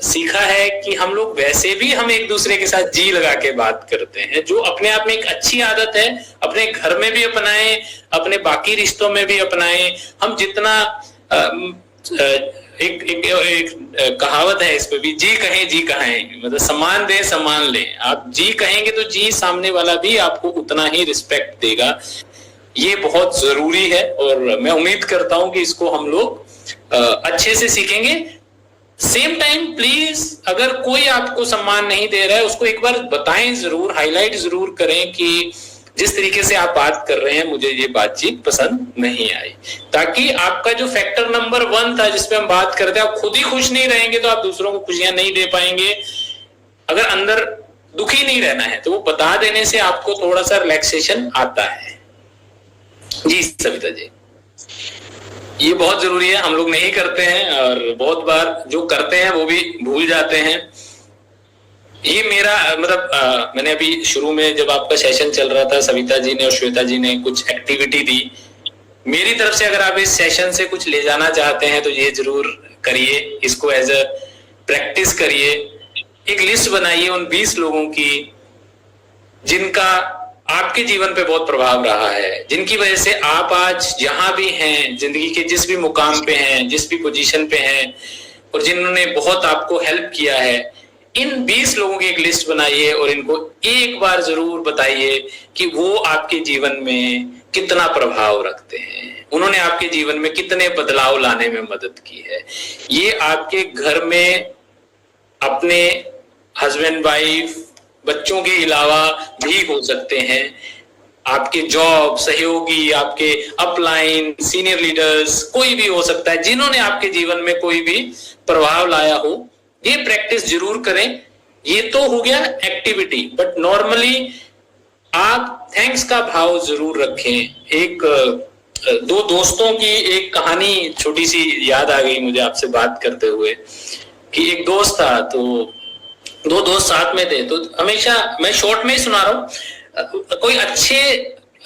सीखा है कि हम लोग वैसे भी हम एक दूसरे के साथ जी लगा के बात करते हैं, जो अपने आप में एक अच्छी आदत है। अपने घर में भी अपनाएं, अपने बाकी रिश्तों में भी अपनाएं। हम जितना एक कहावत है इस पे भी, जी कहें जी कहें, मतलब सम्मान दें सम्मान लें। आप जी कहेंगे तो जी सामने वाला भी आपको उतना ही रिस्पेक्ट देगा। ये बहुत जरूरी है और मैं उम्मीद करता हूं कि इसको हम लोग अच्छे से सीखेंगे। सेम टाइम प्लीज अगर कोई आपको सम्मान नहीं दे रहा है, उसको एक बार बताएं जरूर, हाईलाइट जरूर करें कि जिस तरीके से आप बात कर रहे हैं मुझे ये बातचीत पसंद नहीं आई, ताकि आपका जो फैक्टर नंबर 1 था जिसपे हम बात करते हैं, आप खुद ही खुश नहीं रहेंगे तो आप दूसरों को खुशियां नहीं दे पाएंगे। अगर अंदर दुखी नहीं रहना है तो वो बता देने से आपको थोड़ा सा रिलैक्सेशन आता है। जी सविता जी, ये बहुत जरूरी है, हम लोग नहीं करते हैं और बहुत बार जो करते हैं वो भी भूल जाते हैं। ये मेरा मतलब मैंने अभी शुरू में जब आपका सेशन चल रहा था, सविता जी ने और श्वेता जी ने कुछ एक्टिविटी दी। मेरी तरफ से अगर आप इस सेशन से कुछ ले जाना चाहते हैं तो ये जरूर करिए, इसको एज अ प्रैक्टिस करिए। एक लिस्ट बनाइए उन 20 लोगों की जिनका आपके जीवन पे बहुत प्रभाव रहा है, जिनकी वजह से आप आज जहां भी हैं, जिंदगी के जिस भी मुकाम पे हैं, जिस भी पोजीशन पे हैं, और जिन्होंने बहुत आपको हेल्प किया है, इन 20 लोगों की एक लिस्ट बनाइए और इनको एक बार जरूर बताइए कि वो आपके जीवन में कितना प्रभाव रखते हैं, उन्होंने आपके जीवन में कितने बदलाव लाने में मदद की है। ये आपके घर में अपने हस्बैंड वाइफ बच्चों के अलावा भी हो सकते हैं, आपके जॉब सहयोगी, आपके अपलाइन, सीनियर लीडर्स, कोई भी हो सकता है जिन्होंने आपके जीवन में कोई भी प्रभाव लाया हो। ये प्रैक्टिस जरूर करें। ये तो हो गया एक्टिविटी, बट नॉर्मली आप थैंक्स का भाव जरूर रखें। एक दो दोस्तों की एक कहानी छोटी सी याद आ गई मुझे आपसे बात करते हुए, कि एक दोस्त था, तो दो दोस्त साथ में थे, तो हमेशा मैं शॉर्ट में ही सुना रहा हूँ, कोई अच्छे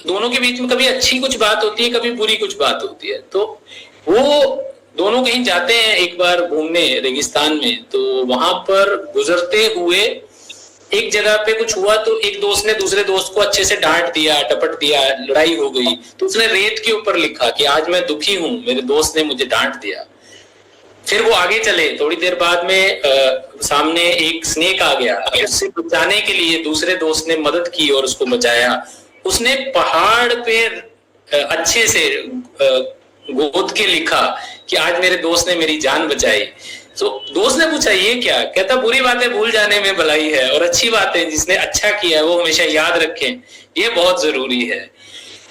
दोनों के बीच में कभी अच्छी कुछ बात होती है, कभी बुरी कुछ बात होती है। तो वो दोनों कहीं जाते हैं एक बार घूमने रेगिस्तान में, तो वहां पर गुजरते हुए एक जगह पे कुछ हुआ, तो एक दोस्त ने दूसरे दोस्त को अच्छे से डांट दिया, टपट दिया, लड़ाई हो गई। तो उसने रेत के ऊपर लिखा कि आज मैं दुखी हूं, मेरे दोस्त ने मुझे डांट दिया। फिर वो आगे चले, थोड़ी देर बाद में सामने एक स्नेक आ गया, उससे बचाने के लिए दूसरे दोस्त ने मदद की और उसको बचाया। उसने पहाड़ पे अच्छे से गोद के लिखा कि आज मेरे दोस्त ने मेरी जान बचाई। तो दोस्त ने पूछा ये क्या? कहता बुरी बातें भूल जाने में भलाई है, और अच्छी बातें जिसने अच्छा किया है वो हमेशा याद रखें, ये बहुत जरूरी है।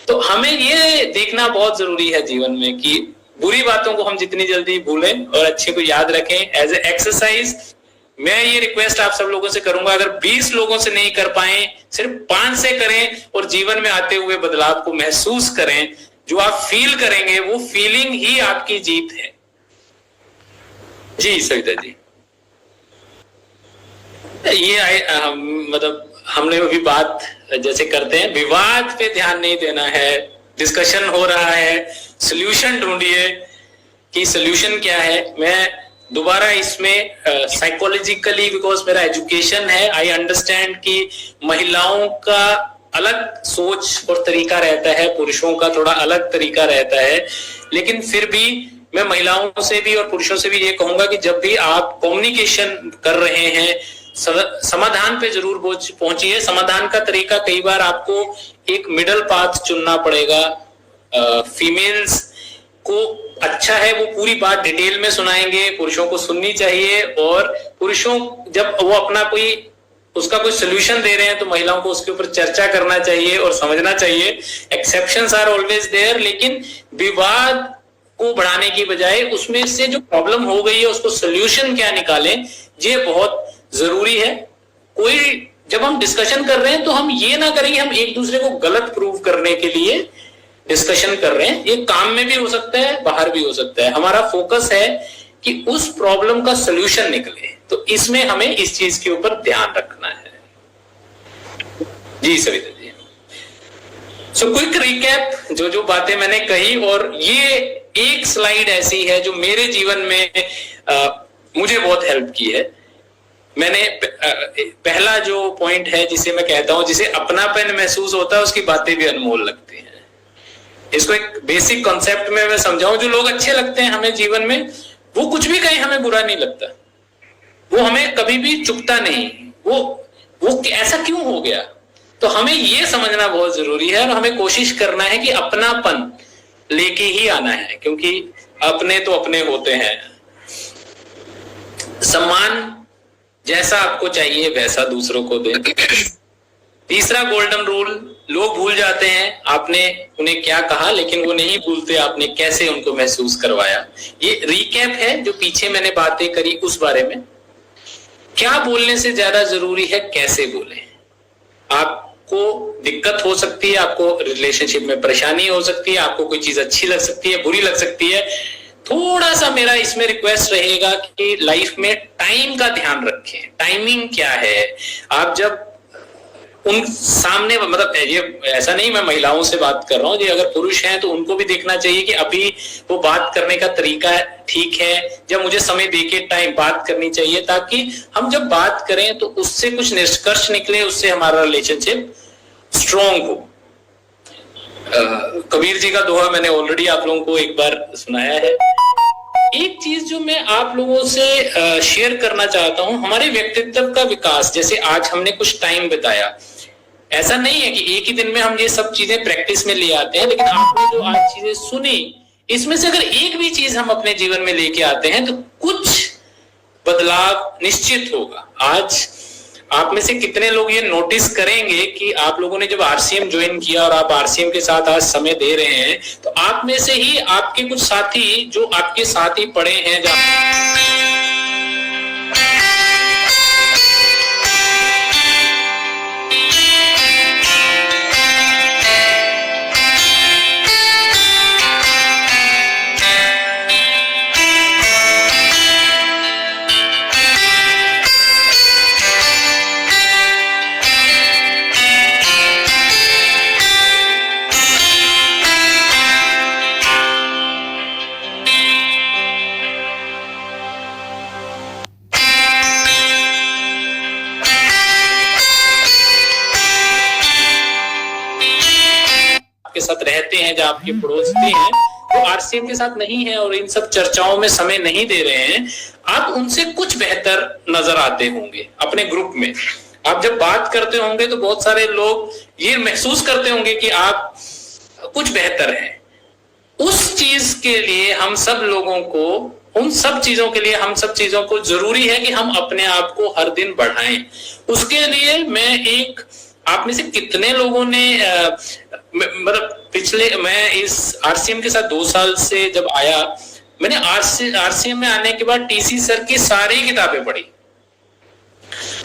तो हमें ये देखना बहुत जरूरी है जीवन में कि बुरी बातों को हम जितनी जल्दी भूलें और अच्छे को याद रखें। एज ए एक्सरसाइज मैं ये रिक्वेस्ट आप सब लोगों से करूंगा, अगर 20 लोगों से नहीं कर पाए, सिर्फ 5 से करें और जीवन में आते हुए बदलाव को महसूस करें। जो आप फील करेंगे वो फीलिंग ही आपकी जीत है। जी सविता जी, ये मतलब हमने अभी बात जैसे करते हैं, विवाद पे ध्यान नहीं देना है, डिस्कशन हो रहा है, सॉल्यूशन ढूंढिए कि सॉल्यूशन क्या है। मैं दोबारा इसमें साइकोलॉजिकली, बिकॉज मेरा एजुकेशन है, आई अंडरस्टैंड कि महिलाओं का अलग सोच और तरीका रहता है, पुरुषों का थोड़ा अलग तरीका रहता है, लेकिन फिर भी मैं महिलाओं से भी और पुरुषों से भी ये कहूंगा कि जब भी आप कम्युनिकेशन कर रहे हैं, समाधान पे जरूर पहुंचिए। समाधान का तरीका कई बार आपको एक मिडल पाथ चुनना पड़ेगा। फीमेल्स को अच्छा है वो पूरी बात डिटेल में सुनाएंगे, पुरुषों को सुननी चाहिए, और पुरुषों जब वो अपना उसका कोई सोल्यूशन दे रहे हैं तो महिलाओं को उसके ऊपर चर्चा करना चाहिए और समझना चाहिए। एक्सेप्शंस आर ऑलवेज देयर, लेकिन विवाद को बढ़ाने की बजाय उसमें से जो प्रॉब्लम हो गई है उसको सोल्यूशन क्या निकालें, ये बहुत जरूरी है। जब हम डिस्कशन कर रहे हैं तो हम ये ना करें कि हम एक दूसरे को गलत प्रूव करने के लिए डिस्कशन कर रहे हैं। ये काम में भी हो सकता है, बाहर भी हो सकता है। हमारा फोकस है कि उस प्रॉब्लम का सोल्यूशन निकले, तो इसमें हमें इस चीज के ऊपर ध्यान रखना है। जी Savita ji, so quick recap, जो बातें मैंने कही, और ये एक स्लाइड ऐसी है जो मेरे जीवन में मुझे बहुत हेल्प की है। मैंने पहला जो पॉइंट है जिसे मैं कहता हूं, जिसे अपनापन महसूस होता है, उसकी बातें भी अनमोल लगती हैं। इसको एक बेसिक कॉन्सेप्ट में मैं समझाऊं, जो लोग अच्छे लगते हैं हमें जीवन में, वो कुछ भी कहें हमें बुरा नहीं लगता, वो हमें कभी भी चुभता नहीं। वो ऐसा क्यों हो गया? तो हमें ये समझना बहुत जरूरी है, और हमें कोशिश करना है कि अपनापन लेके ही आना है, क्योंकि अपने तो अपने होते हैं। सम्मान जैसा आपको चाहिए वैसा दूसरों को दें। तीसरा गोल्डन रूल, लोग भूल जाते हैं आपने उन्हें क्या कहा, लेकिन वो नहीं भूलते आपने कैसे उनको महसूस करवाया। ये रिकैप है जो पीछे मैंने बातें करी उस बारे में। क्या बोलने से ज्यादा जरूरी है कैसे बोलें। आपको दिक्कत हो सकती है, आपको रिलेशनशिप में परेशानी हो सकती है, आपको कोई चीज अच्छी लग सकती है, बुरी लग सकती है। थोड़ा सा मेरा इसमें रिक्वेस्ट रहेगा कि लाइफ में टाइम का ध्यान रखें। टाइमिंग क्या है? आप जब उन सामने, मतलब ये ऐसा नहीं मैं महिलाओं से बात कर रहा हूँ, ये अगर पुरुष हैं तो उनको भी देखना चाहिए कि अभी वो बात करने का तरीका ठीक है, जब मुझे समय देके टाइम बात करनी चाहिए, ताकि हम जब बात करें तो उससे कुछ निष्कर्ष निकले, उससे हमारा रिलेशनशिप स्ट्रॉन्ग हो। कबीर जी का दोहा मैंने ऑलरेडी आप लोगों को एक बार सुनाया है। एक चीज जो मैं आप लोगों से शेयर करना चाहता हूं, हमारे व्यक्तित्व का विकास, जैसे आज हमने कुछ टाइम बिताया, ऐसा नहीं है कि एक ही दिन में हम ये सब चीजें प्रैक्टिस में ले आते हैं, लेकिन आपने जो आज चीजें सुनी, इसमें से अगर एक भी चीज हम अपने जीवन में लेके आते हैं तो कुछ बदलाव निश्चित होगा। आज आप में से कितने लोग ये नोटिस करेंगे कि आप लोगों ने जब आरसीएम ज्वाइन किया और आप आरसीएम के साथ आज समय दे रहे हैं, तो आप में से ही आपके कुछ साथी जो आपके साथ ही पढ़े हैं, आपके साथ रहते हैं, जो आपके पड़ोसी हैं, वो आरसीएम के साथ नहीं है और इन सब चर्चाओं में समय नहीं दे रहे हैं, आप उनसे कुछ बेहतर नजर आते होंगे। अपने ग्रुप में आप जब बात करते होंगे तो बहुत सारे लोग ये महसूस करते होंगे कि आप कुछ बेहतर हैं। उस चीज के लिए हम सब लोगों को, उन सब चीजों के लिए हम सब चीजों को जरूरी है कि हम अपने आप को हर दिन बढ़ाएं। उसके लिए आप में से कितने लोगों ने मैं इस आरसीएम के साथ 2 साल से जब आया, मैंने आरसीएम में आने के बाद टीसी सर की सारी किताबें पढ़ी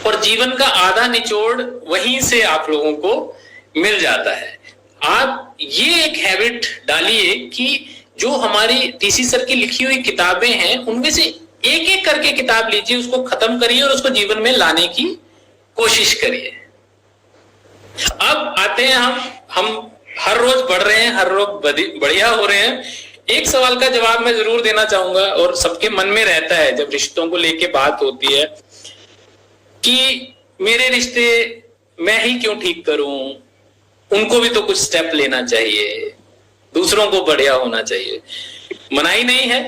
और जीवन का आधा निचोड़ वहीं से आप लोगों को मिल जाता है। आप ये एक हैबिट डालिए कि जो हमारी टीसी सर की लिखी हुई किताबें हैं, उनमें से एक एक करके किताब लीजिए, उसको खत्म करिए और उसको जीवन में लाने की कोशिश करिए। अब आते हैं हम हर रोज बढ़ रहे हैं, हर रोज बढ़िया हो रहे हैं। एक सवाल का जवाब मैं जरूर देना चाहूंगा और सबके मन में रहता है जब रिश्तों को लेके बात होती है कि मेरे रिश्ते मैं ही क्यों ठीक करूं, उनको भी तो कुछ स्टेप लेना चाहिए, दूसरों को बढ़िया होना चाहिए। मनाही नहीं है,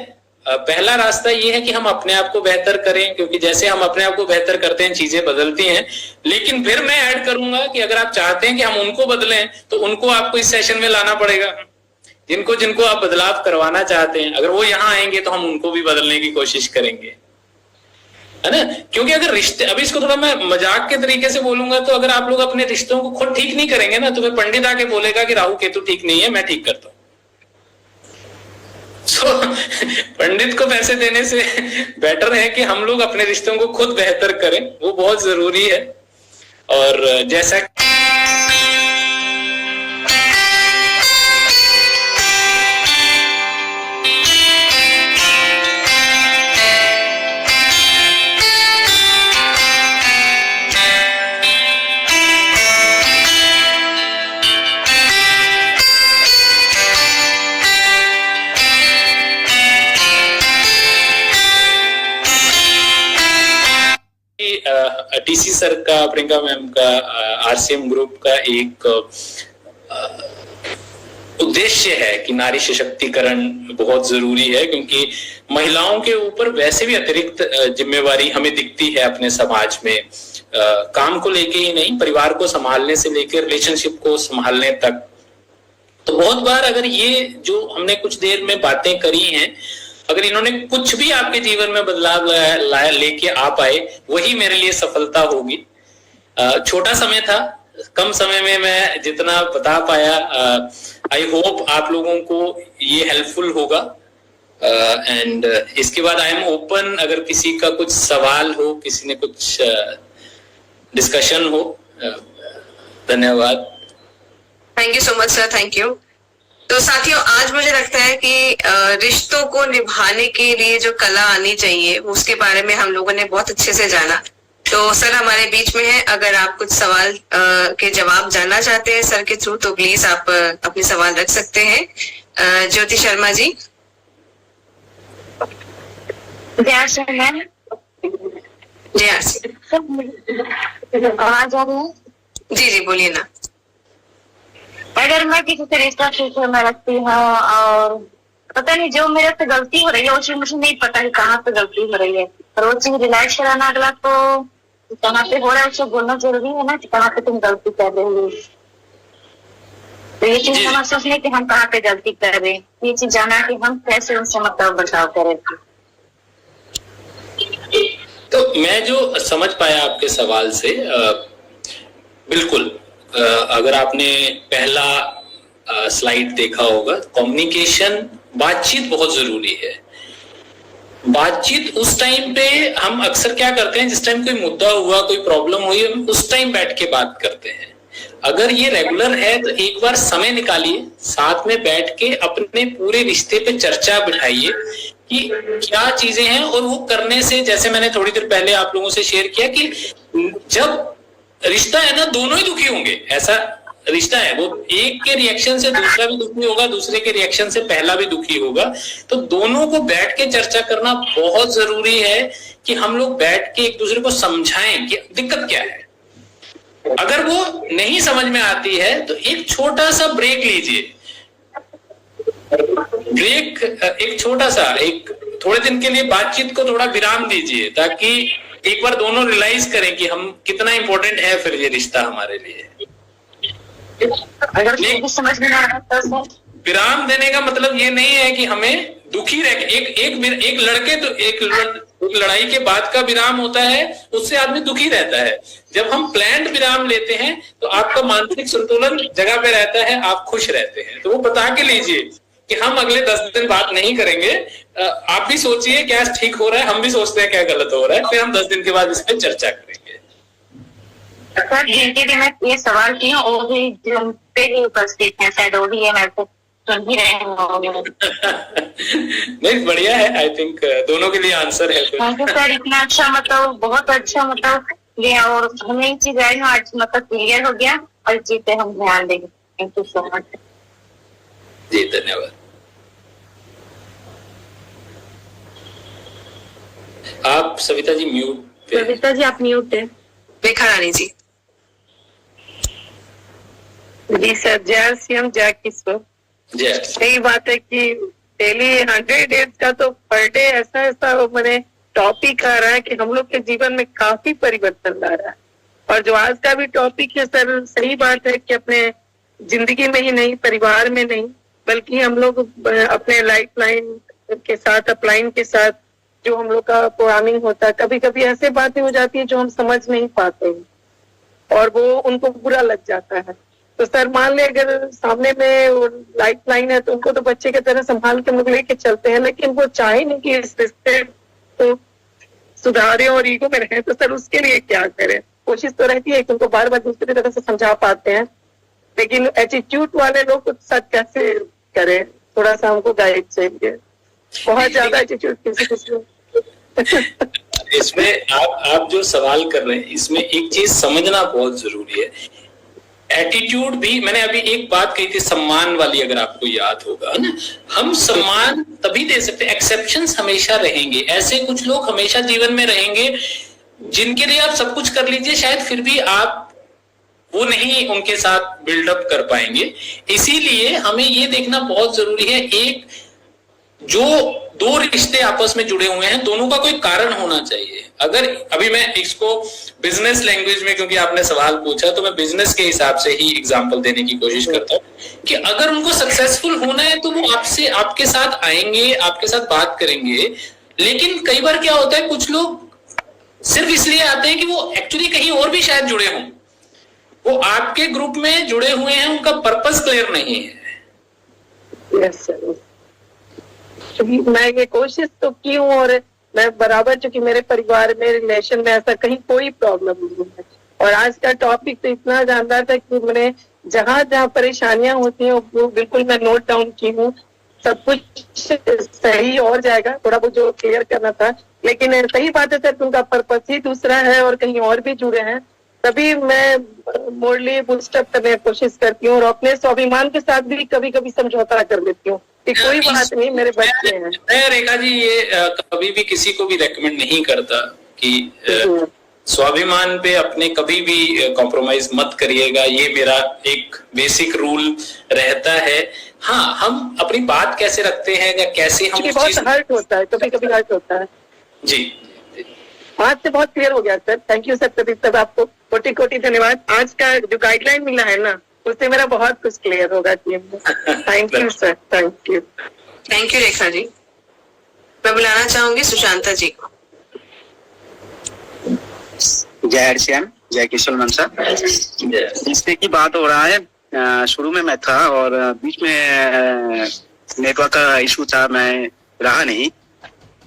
पहला रास्ता ये है कि हम अपने आप को बेहतर करें, क्योंकि जैसे हम अपने आप को बेहतर करते हैं चीजें बदलती हैं। लेकिन फिर मैं ऐड करूंगा कि अगर आप चाहते हैं कि हम उनको बदलें तो उनको आपको इस सेशन में लाना पड़ेगा। जिनको आप बदलाव करवाना चाहते हैं, अगर वो यहाँ आएंगे तो हम उनको भी बदलने की कोशिश करेंगे, है ना। क्योंकि अगर रिश्ते, अभी इसको थोड़ा मैं मजाक के तरीके से बोलूंगा, तो अगर आप लोग अपने रिश्तों को खुद ठीक नहीं करेंगे ना, तो फिर पंडित आके बोलेगा कि राहु केतु ठीक नहीं है, मैं ठीक करता हूं। पंडित को पैसे देने से बेटर है कि हम लोग अपने रिश्तों को खुद बेहतर करें, वो बहुत जरूरी है। और जैसा टीसी सर का, प्रियंका मैम का, आरसीएम ग्रुप का एक उद्देश्य है कि नारी सशक्तिकरण बहुत जरूरी है, क्योंकि महिलाओं के ऊपर वैसे भी अतिरिक्त जिम्मेवारी हमें दिखती है अपने समाज में, काम को लेके ही नहीं, परिवार को संभालने से लेकर रिलेशनशिप को संभालने तक। तो बहुत बार अगर ये जो हमने कुछ देर में बातें करी हैं, अगर इन्होंने कुछ भी आपके जीवन में बदलाव लेके आ पाए, वही मेरे लिए सफलता होगी। छोटा समय था, कम समय में मैं जितना बता पाया, आई होप आप लोगों को ये हेल्पफुल होगा। एंड इसके बाद आई एम ओपन, अगर किसी का कुछ सवाल हो, किसी ने कुछ डिस्कशन हो। धन्यवाद। Thank you so much sir, thank you. तो साथियों, आज मुझे लगता है कि रिश्तों को निभाने के लिए जो कला आनी चाहिए, उसके बारे में हम लोगों ने बहुत अच्छे से जाना। तो सर हमारे बीच में है, अगर आप कुछ सवाल के जवाब जानना चाहते हैं सर के थ्रू, तो प्लीज आप अपने सवाल रख सकते हैं। ज्योति शर्मा जी। जय आरसी मैम। जय आरसी। आवाज आ रही है? जी जी बोलिए ना। अगर मैं किसी से रिश्ता टूटने में रखती हूँ और पता नहीं जो मेरे से गलती हो रही है उसे मुझे नहीं पता कि कहाँ पे गलती हो रही है, और वो चीज रिलाइज कराना अगला तो कहाँ पे हो रहा है उसे बोलना जरूरी है ना कि कहाँ पे तुम गलती कर रहे हो। तो ये चीज हमें सोचने कि हम कहाँ पे गलती कर रहे हैं, ये चीज जाना कि हम कैसे उनसे मतलब बर्ताव करें। तो मैं जो समझ पाया आपके सवाल से, बिल्कुल अगर आपने पहला स्लाइड देखा होगा, कम्युनिकेशन, बातचीत बहुत जरूरी है। बातचीत उस टाइम पे हम अक्सर क्या करते हैं, जिस टाइम कोई मुद्दा हुआ, कोई प्रॉब्लम हुई, हम उस टाइम बैठ के बात करते हैं। अगर ये रेगुलर है तो एक बार समय निकालिए, साथ में बैठ के अपने पूरे रिश्ते पे चर्चा बिठाइए कि क्या चीजें हैं, और वो करने से, जैसे मैंने थोड़ी देर पहले आप लोगों से शेयर किया कि जब रिश्ता है ना, दोनों ही दुखी होंगे, ऐसा रिश्ता है, वो एक के रिएक्शन से दूसरा भी दुखी होगा, दूसरे के रिएक्शन से पहला भी दुखी होगा। तो दोनों को बैठ के चर्चा करना बहुत जरूरी है कि हम लोग बैठ के एक दूसरे को समझाएं कि दिक्कत क्या है। अगर वो नहीं समझ में आती है तो एक छोटा सा ब्रेक लीजिए, ब्रेक, एक छोटा सा, एक थोड़े दिन के लिए बातचीत को थोड़ा विराम दीजिए, ताकि एक बार दोनों रियलाइज करें कि हम कितना इंपॉर्टेंट है फिर ये रिश्ता हमारे लिए। अगर समझ में आ तो विराम देने का मतलब ये नहीं है कि हमें दुखी रह एक लड़के तो एक लड़ाई के बाद का विराम होता है, उससे आदमी दुखी रहता है। जब हम प्लान्ड विराम लेते हैं तो आपका मानसिक संतुलन जगह पे रहता है, आप खुश रहते हैं। तो वो बता के लीजिए कि हम अगले 10 दिन बात नहीं करेंगे, आप भी सोचिए क्या ठीक हो रहा है, हम भी सोचते हैं क्या गलत हो रहा है, फिर हम 10 दिन के बाद इस पर चर्चा करेंगे। सर जिनके भी मैं ये सवाल की हूँ वो भी जिन पे ही उपस्थित है, शायद वो भी ये मैं सुन ही रहे होंगे। नहीं, बढ़िया है, आई थिंक दोनों के लिए आंसर है। सर इतना अच्छा, मतलब बहुत अच्छा, मतलब ये, और हमें ये चीज आई आज मतलब क्लियर हो गया, और चीज पे हम ध्यान देंगे। Thank you so much. जी धन्यवाद। आप सविता जी म्यूट। सविता जी आप म्यूट है। रेखा रानी जी। जी सर, जय सीएम, जय किशोर। सही बात है कि डेली 100 डेज का तो पर डे ऐसा मैंने टॉपिक आ रहा है कि हम लोग के जीवन में काफी परिवर्तन ला रहा है। और जो आज का भी टॉपिक है सर, सही बात है कि अपने जिंदगी में ही नहीं, परिवार में नहीं, बल्कि हम लोग अपने लाइफ लाइन के साथ, अपलाइन के साथ जो हम लोग का प्रोग्रामिंग होता है, कभी कभी ऐसे बातें हो जाती है जो हम समझ नहीं पाते हैं और वो उनको बुरा लग जाता है। तो सर मान ले अगर सामने में लाइफ लाइन है तो उनको तो बच्चे की तरह संभाल के हम लोग लेके चलते हैं, लेकिन वो चाहे नहीं कि इस रिश्ते को सुधारे और ईगो में रहे, तो सर उसके लिए क्या करें? कोशिश तो रहती है कि उनको बार बार दूसरी तरह से समझा पाते हैं, लेकिन एटीट्यूड वाले लोग को सच कैसे करें? थोड़ा सा हमको गाइड चाहिए। बहुत ज्यादा एटीट्यूड किसी इसमें आप जो सवाल कर रहे हैं, इसमें एक चीज समझना बहुत जरूरी है। एटीट्यूड भी, मैंने अभी एक बात कही थी सम्मान वाली, अगर आपको याद होगा ना, हम सम्मान तभी दे सकते हैं, एक्सेप्शंस हमेशा रहेंगे। ऐसे कुछ लोग हमेशा जीवन में रहेंगे जिनके लिए आप सब कुछ कर लीजिए, शायद फिर भी आप वो नहीं उनके साथ बिल्डअप कर पाएंगे। इसीलिए हमें ये देखना बहुत जरूरी है, एक जो दो रिश्ते आपस में जुड़े हुए हैं, दोनों का कोई कारण होना चाहिए। अगर अभी मैं इसको बिजनेस लैंग्वेज में, क्योंकि आपने सवाल पूछा, तो मैं बिजनेस के हिसाब से ही एग्जांपल देने की कोशिश करता हूँ कि अगर उनको सक्सेसफुल होना है तो वो आपसे, आपके साथ आएंगे, आपके साथ बात करेंगे। लेकिन कई बार क्या होता है, कुछ लोग सिर्फ इसलिए आते हैं कि वो एक्चुअली कहीं और भी शायद जुड़े हों, वो आपके ग्रुप में जुड़े हुए हैं, उनका पर्पस क्लियर नहीं है। यस सर, मैं ये कोशिश तो की हूँ और मैं बराबर, चूंकि मेरे परिवार में, रिलेशन में ऐसा कहीं कोई प्रॉब्लम नहीं है। और आज का टॉपिक तो इतना जानदार था कि मैंने जहाँ जहाँ परेशानियां होती हैं वो बिल्कुल मैं नोट डाउन की हूँ। सब कुछ सही और जाएगा, थोड़ा बहुत जो क्लियर करना था। लेकिन सही बात है सर, उनका पर्पस ही दूसरा है और कहीं और भी जुड़े हैं, तभी मैं मोरली बूस्टअप करने की कोशिश करती हूँ और अपने स्वाभिमान के साथ भी कभी कभी समझौता कर लेती हूँ कि कोई बात नहीं, मेरे बच्चे हैं। मैं रेखा जी ये कभी भी किसी को भी रेकमेंड नहीं करता कि स्वाभिमान पे अपने कभी भी कॉम्प्रोमाइज मत करिएगा, ये मेरा एक बेसिक रूल रहता है। हाँ, हम अपनी बात कैसे रखते हैं या कैसे हम बहुत हर्ट होता है, कभी कभी हर्ट होता है जी। आज से बहुत क्लियर हो गया sir, thank you sir. Pradeep sir आपको कोटि कोटि धन्यवाद। आज का जो गाइडलाइन मिला है ना, उससे मेरा बहुत कुछ क्लियर होगा टीम में। Thank you sir, thank you. Thank you Rekha ji. मैं बुलाना चाहूंगी सुशांता जी को। जय हरिश्याम, जय किशोर मनसा। रिश्ते की बात हो रहा है, शुरू में मैं था और बीच में नेटवर्क का इशू था, मैं रहा नहीं।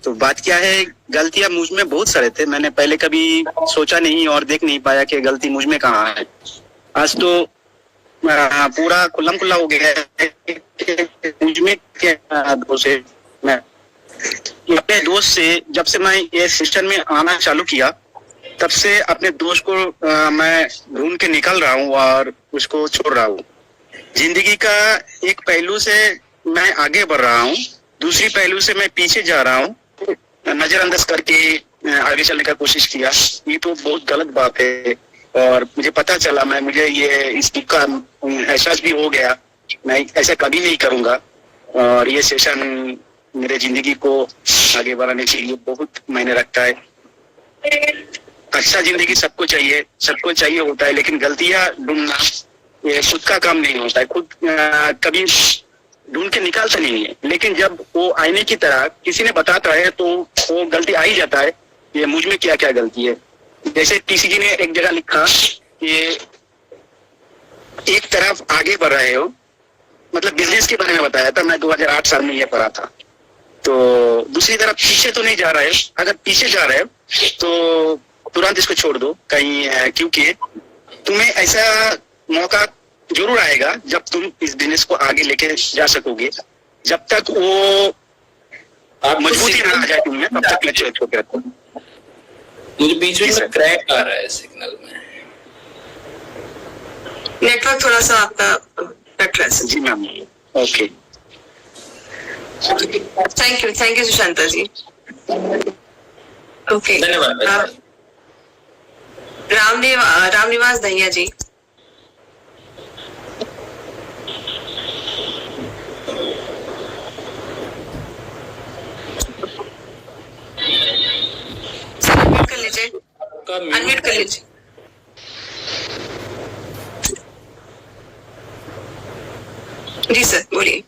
तो बात क्या है, गलतियां मुझ में बहुत सारे थे, मैंने पहले कभी सोचा नहीं और देख नहीं पाया कि गलती मुझ में कहाँ है। आज तो पूरा खुल्लम खुल्ला हो गया है मुझ में क्या दोष है। मैं अपने दोस्त से, जब से मैं ये सिस्टम में आना चालू किया, तब से अपने दोस्त को मैं ढूंढ के निकल रहा हूँ और उसको छोड़ रहा हूँ। जिंदगी का एक पहलू से मैं आगे बढ़ रहा हूँ, दूसरी पहलू से मैं पीछे जा रहा हूँ, नजरअंदाज करके आगे चलने का कोशिश किया। ये तो बहुत गलत बात है और मुझे पता चला, मुझे ये इस चीज का एहसास भी हो गया, मैं ऐसा कभी नहीं करूंगा। और ये सेशन मेरे जिंदगी को आगे बढ़ाने के लिए बहुत मायने रखता है। अच्छा जिंदगी सबको चाहिए होता है, लेकिन गलतियां ढूंढना ये खुद का काम नहीं होता है। खुद कभी ढूंढ के निकालता नहीं है, लेकिन जब वो आईने की तरह किसी ने बताता है तो वो गलती आ ही जाता है, ये मुझ में क्या क्या गलती है। जैसे किसी जी ने एक जगह लिखा कि एक तरफ आगे बढ़ रहे हो, मतलब बिजनेस के बारे में बताया था, मैं 2008 साल में ये पढ़ा था। तो दूसरी तरफ पीछे तो नहीं जा रहे हो, अगर पीछे जा रहे हो तो तुरंत इसको छोड़ दो कहीं, क्योंकि तुम्हें ऐसा मौका जरूर आएगा जब तुम इस बिजनेस को आगे लेके जा सकोगे। जब तक वो मजबूती ना आ जाए तुमने, तब तक लक्ष्य छोड़ रखो। मुझे बीच में क्रैक आ रहा है सिग्नल में, नेटवर्क थोड़ा सा आपका कट रहा है। जी ma'am, okay, thank you Sushanta ji. Okay, धन्यवाद। रामनिवास दहिया जी। अनम्यूट कर लीजिए, अनम्यूट कर लीजिए। जी सर, बोलिए।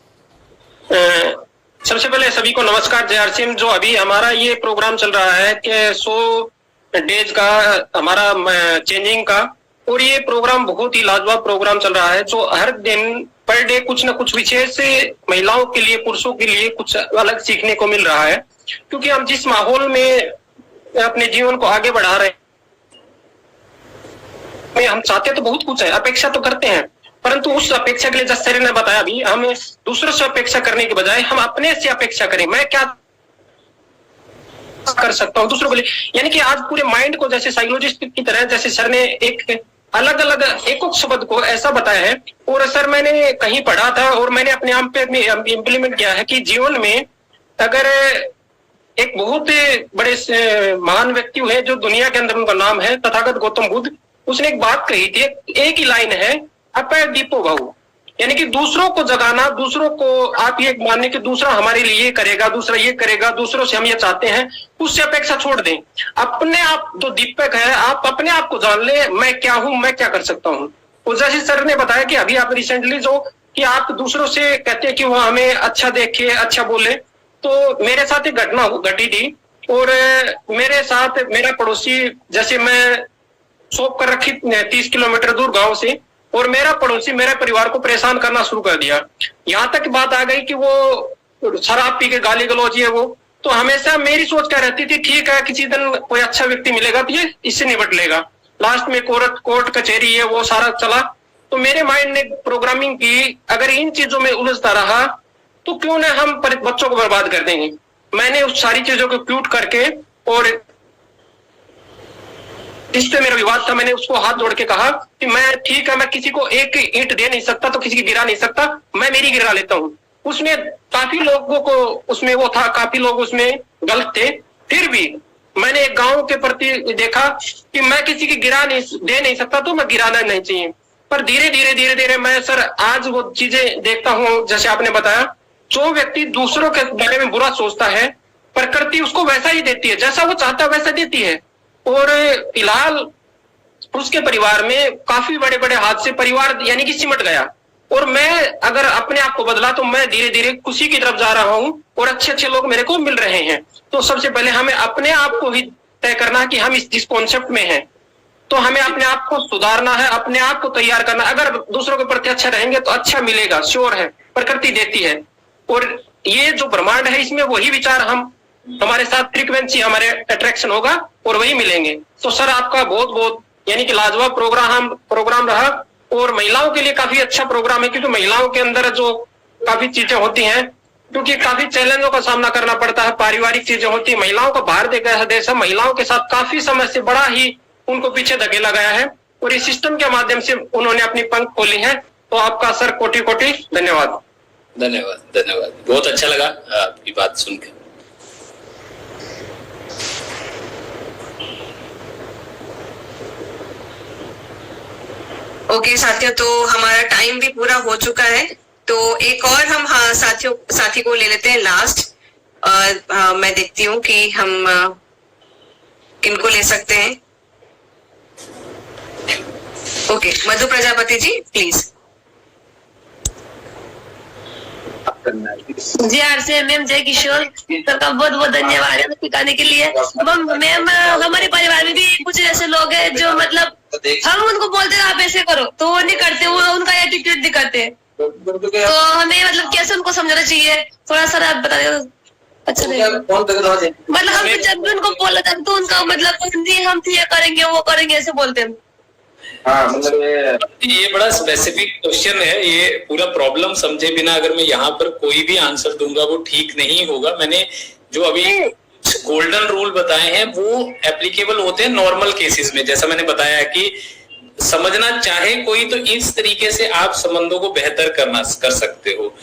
सबसे पहले सभी को नमस्कार, जय हरसिम। जो अभी हमारा ये प्रोग्राम चल रहा है कि 100 डेज का हमारा चेंजिंग का, और ये प्रोग्राम बहुत ही लाजवाब प्रोग्राम चल रहा है। जो हर दिन पर डे कुछ न कुछ विशेष महिलाओं के लिए, पुरुषों के लिए कुछ अलग सीखने को मिल रहा है। क्योंकि हम जिस माहौल में अपने जीवन को आगे बढ़ा रहे हैं, हम चाहते तो बहुत कुछ है, अपेक्षा तो करते हैं, परंतु उस अपेक्षा के लिए, जैसे सर ने बताया अभी, हम दूसरों से अपेक्षा करने के बजाय हम अपने से अपेक्षा करें। मैं क्या कर सकता हूँ दूसरों के लिए, यानी कि आज पूरे माइंड को, जैसे साइकोलॉजिस्ट की तरह, जैसे सर ने एक अलग अलग एक शब्द को ऐसा बताया है। और सर मैंने कहीं पढ़ा था और मैंने अपने आप पे इम्प्लीमेंट किया है कि जीवन में अगर एक बहुत बड़े महान व्यक्ति है जो दुनिया के अंदर, उनका नाम है तथागत गौतम बुद्ध, उसने एक बात कही थी, एक ही लाइन है, अपय दीपो भव, यानी कि दूसरों को जगाना, दूसरों को आप ये मानने कि दूसरा हमारे लिए ये करेगा, दूसरा ये करेगा, दूसरों से हम ये चाहते हैं, उससे अपेक्षा छोड़ दें। अपने आप तो दीपक है, आप अपने आप को जान ले, मैं क्या हूं, मैं क्या कर सकता हूं। और जैसे सर ने बताया कि अभी आप रिसेंटली जो कि आप दूसरों से कहते हैं कि वो हमें अच्छा देखे, अच्छा बोले, तो मेरे साथ एक घटना घटी थी। और मेरे साथ मेरा पड़ोसी, जैसे मैं शॉप कर रखी 30 किलोमीटर दूर गांव से, और मेरा पड़ोसी मेरे परिवार को परेशान करना शुरू कर दिया। यहाँ तक बात आ गई कि वो शराब पी के गाली गलौजी है वो। तो हमेशा मेरी सोच क्या रहती थी, ठीक है किसी दिन कोई अच्छा व्यक्ति मिलेगा तो ये इससे निपट लेगा। लास्ट में कोर्ट कचहरी है वो सारा चला। तो मेरे माइंड ने प्रोग्रामिंग की, अगर इन चीजों में उलझता रहा तो क्यों ना हम बच्चों को बर्बाद कर देंगे। मैंने उस सारी चीजों को क्यूट करके, और इस पे मेरा विवाद था, मैंने उसको हाथ जोड़ के कहा कि मैं ठीक है, मैं किसी को एक ईंट दे नहीं सकता तो किसी की गिरा नहीं सकता, मैं मेरी गिरा लेता हूँ। उसमें काफी लोगों को उसमें वो था, काफी लोग उसमें गलत थे, फिर भी मैंने एक गांव के प्रति देखा कि मैं किसी की दे नहीं सकता, तो मैं गिराना नहीं चाहिए। पर धीरे धीरे मैं सर आज वो चीजें देखता हूँ, जैसे आपने बताया, जो व्यक्ति दूसरों के बारे में बुरा सोचता है, प्रकृति उसको वैसा ही देती है, जैसा वो चाहता है वैसा देती है। और फिलहाल उसके परिवार में काफी बड़े बड़े हादसे, परिवार यानी कि सिमट गया। और मैं अगर अपने आप को बदला तो मैं धीरे धीरे खुशी की तरफ जा रहा हूँ और अच्छे अच्छे लोग मेरे को मिल रहे हैं। तो सबसे पहले हमें अपने आप को ही तय करना कि हम जिस कॉन्सेप्ट में हैं, तो हमें अपने आप को सुधारना है, अपने आप को तैयार करना। अगर दूसरों के प्रति अच्छा रहेंगे तो अच्छा मिलेगा, श्योर है, प्रकृति देती है। और ये जो ब्रह्मांड है, इसमें वही विचार हमारे साथ फ्रीक्वेंसी, हमारे अट्रैक्शन होगा और वही मिलेंगे। तो सर आपका बहुत बहुत यानी कि लाजवाब प्रोग्राम रहा, और महिलाओं के लिए काफी अच्छा प्रोग्राम है, क्योंकि महिलाओं के अंदर जो काफी चीजें होती हैं, क्योंकि काफी चैलेंजों का सामना करना पड़ता है, पारिवारिक चीजें होती है। महिलाओं का बाहर देखा देश है, महिलाओं के साथ काफी समय से बड़ा ही उनको पीछे धकेला गया है, और इस सिस्टम के माध्यम से उन्होंने अपनी पंख खोली है। तो आपका सर कोटि कोटि धन्यवाद। धन्यवाद, बहुत अच्छा लगा आपकी बात सुनकर। ओके साथियों, तो हमारा टाइम भी पूरा हो चुका है, तो एक और हम साथी को ले लेते हैं लास्ट। मैं देखती हूँ कि हम किनको ले सकते हैं। Okay, Madhu Prajapati ji please. जी RCM ma'am, Jai Kishore sir का बहुत बहुत धन्यवाद है सिखाने के लिए। मैम हमारे परिवार में भी कुछ ऐसे लोग हैं जो मतलब हम उनको बोलते हैं आप ऐसे करो तो वो नहीं करते, वो उनका एटीट्यूड दिखाते हैं। तो हमें मतलब कैसे उनको समझाना चाहिए, थोड़ा सा आप बता दो अच्छा रहेगा। मतलब हम जब भी उनको बोला था तो उनका मतलब हम ये करेंगे वो करेंगे ऐसे बोलते हैं। ये बड़ा स्पेसिफिक क्वेश्चन है, ये पूरा प्रॉब्लम समझे बिना अगर मैं यहाँ पर कोई भी आंसर दूंगा वो ठीक नहीं होगा। मैंने जो अभी गोल्डन रूल बताए हैं वो एप्लीकेबल होते हैं नॉर्मल केसेस में। जैसा मैंने बताया कि समझना चाहे कोई तो इस तरीके से आप संबंधों को बेहतर कर सकते हो।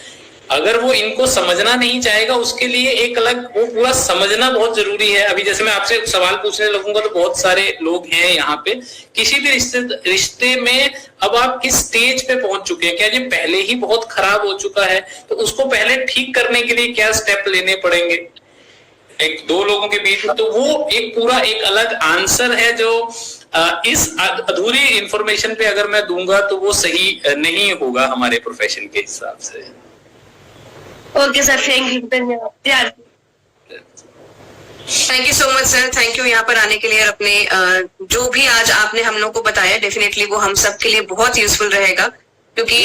अगर वो इनको समझना नहीं चाहेगा उसके लिए एक अलग वो पूरा समझना बहुत जरूरी है। अभी जैसे मैं आपसे सवाल पूछने लगूंगा तो बहुत सारे लोग हैं यहाँ पे, किसी भी रिश्ते में अब आप किस स्टेज पे पहुंच चुके हैं, क्या ये पहले ही बहुत खराब हो चुका है तो उसको पहले ठीक करने के लिए क्या स्टेप लेने पड़ेंगे एक दो लोगों के बीच में, तो वो एक पूरा एक अलग आंसर है जो इस अधूरी इंफॉर्मेशन पे अगर मैं दूंगा तो वो सही नहीं होगा हमारे प्रोफेशन के हिसाब से। ओके सर, थैंक यू, धन्यवाद। Thank you so much sir, thank you यहाँ पर आने के लिए और अपने जो भी आज आपने हम लोग को बताया डेफिनेटली वो हम सब के लिए बहुत यूजफुल रहेगा। क्योंकि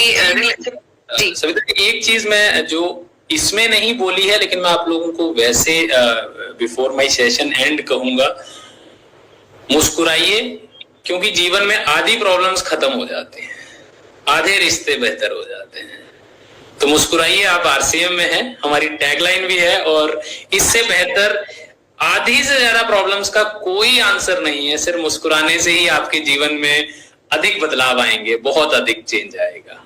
सविता एक चीज मैं जो इसमें नहीं बोली है लेकिन मैं आप लोगों को वैसे बिफोर माय सेशन एंड कहूंगा, मुस्कुराइए क्योंकि जीवन में आधी प्रॉब्लम्स खत्म हो जाते हैं, आधे रिश्ते बेहतर हो जाते हैं। तो मुस्कुराइए, आप आरसीएम में हैं, हमारी टैगलाइन भी है, और इससे बेहतर आधी से ज्यादा प्रॉब्लम्स का कोई आंसर नहीं है। सिर्फ मुस्कुराने से ही आपके जीवन में अधिक बदलाव आएंगे, बहुत अधिक चेंज आएगा।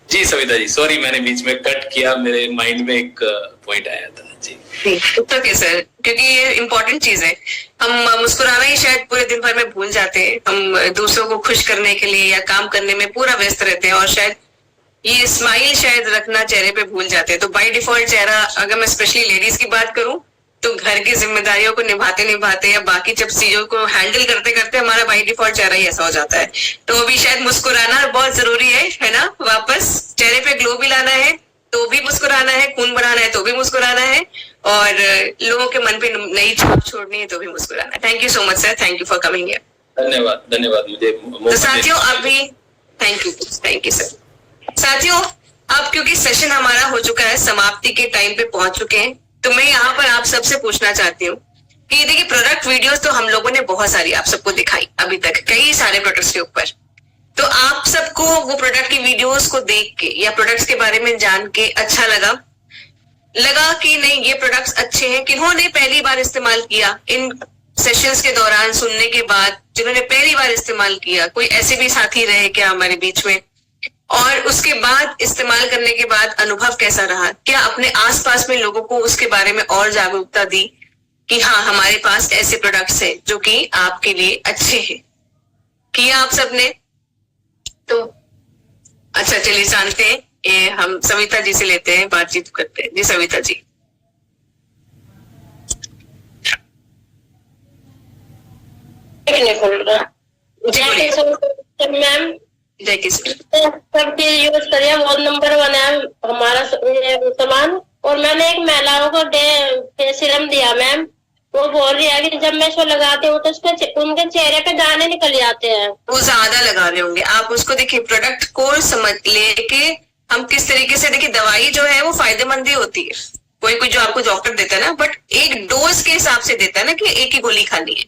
जी सविता जी, सॉरी मैंने बीच में कट किया, मेरे माइंड में एक पॉइंट आया था। जी ओके सर, क्योंकि ये इम्पोर्टेंट चीज है। हम मुस्कुराना ही शायद पूरे दिन भर में भूल जाते हैं, हम दूसरों को खुश करने के लिए या काम करने में पूरा व्यस्त रहते हैं और शायद ये स्माइल शायद रखना चेहरे पे भूल जाते हैं। तो बाय डिफॉल्ट चेहरा, अगर मैं स्पेशली लेडीज की बात करूं तो घर की जिम्मेदारियों को निभाते या बाकी जब चीजों को हैंडल करते करते हमारा बाय डिफॉल्ट चेहरा ही ऐसा हो जाता है। तो अभी शायद मुस्कुराना बहुत जरूरी है ना, वापस चेहरे पे ग्लो भी लाना है तो भी मुस्कुराना है, खून बढ़ाना है तो भी मुस्कुराना है, और लोगों के मन पे नई छाप छोड़नी है तो भी मुस्कुराना है। Thank you so much sir, thank you for coming here. धन्यवाद मुझे। तो साथियों अभी थैंक यू सर। साथियों अब क्योंकि सेशन हमारा हो चुका है, समाप्ति के टाइम पे पहुंच चुके हैं, तो मैं यहाँ पर आप सबसे पूछना चाहती हूँ कि देखिए प्रोडक्ट वीडियोस तो हम लोगों ने बहुत सारी आप सबको दिखाई अभी तक, कई सारे प्रोडक्ट्स के ऊपर। तो आप सबको वो प्रोडक्ट की वीडियोस को देख के या प्रोडक्ट्स के बारे में जान के अच्छा लगा कि नहीं ये प्रोडक्ट्स अच्छे हैं? किन्होंने पहली बार इस्तेमाल किया इन सेशंस के दौरान सुनने के बाद, जिन्होंने पहली बार इस्तेमाल किया? कोई ऐसे भी साथी रहे क्या हमारे बीच में? और उसके बाद इस्तेमाल करने के बाद अनुभव कैसा रहा? क्या अपने आसपास में लोगों को उसके बारे में और जागरूकता दी? कि हाँ हमारे पास ऐसे प्रोडक्ट्स हैं जो कि आपके लिए अच्छे हैं। किया आप सबने? तो अच्छा चलिए जानते हैं, ये हम सविता जी से लेते हैं, बातचीत करते हैं। जी सविता जी। मैम जय किशन। सब चीज यूज करिए, बहुत नंबर 1 है हमारा सामान। और मैंने एक महिलाओं को सीरम दिया मैम, वो बोल रही है कि जब मैं इसको लगाती हूँ तो उनके चेहरे पे दाने निकल जाते हैं। वो ज्यादा लगा रहे होंगे। आप उसको देखिए, प्रोडक्ट को समझ लेके हम किस तरीके से, देखिए दवाई जो है वो फायदेमंद ही होती है, कोई जो आपको डॉक्टर देता है ना, बट एक डोज के हिसाब से देता है ना कि एक ही गोली खानी है।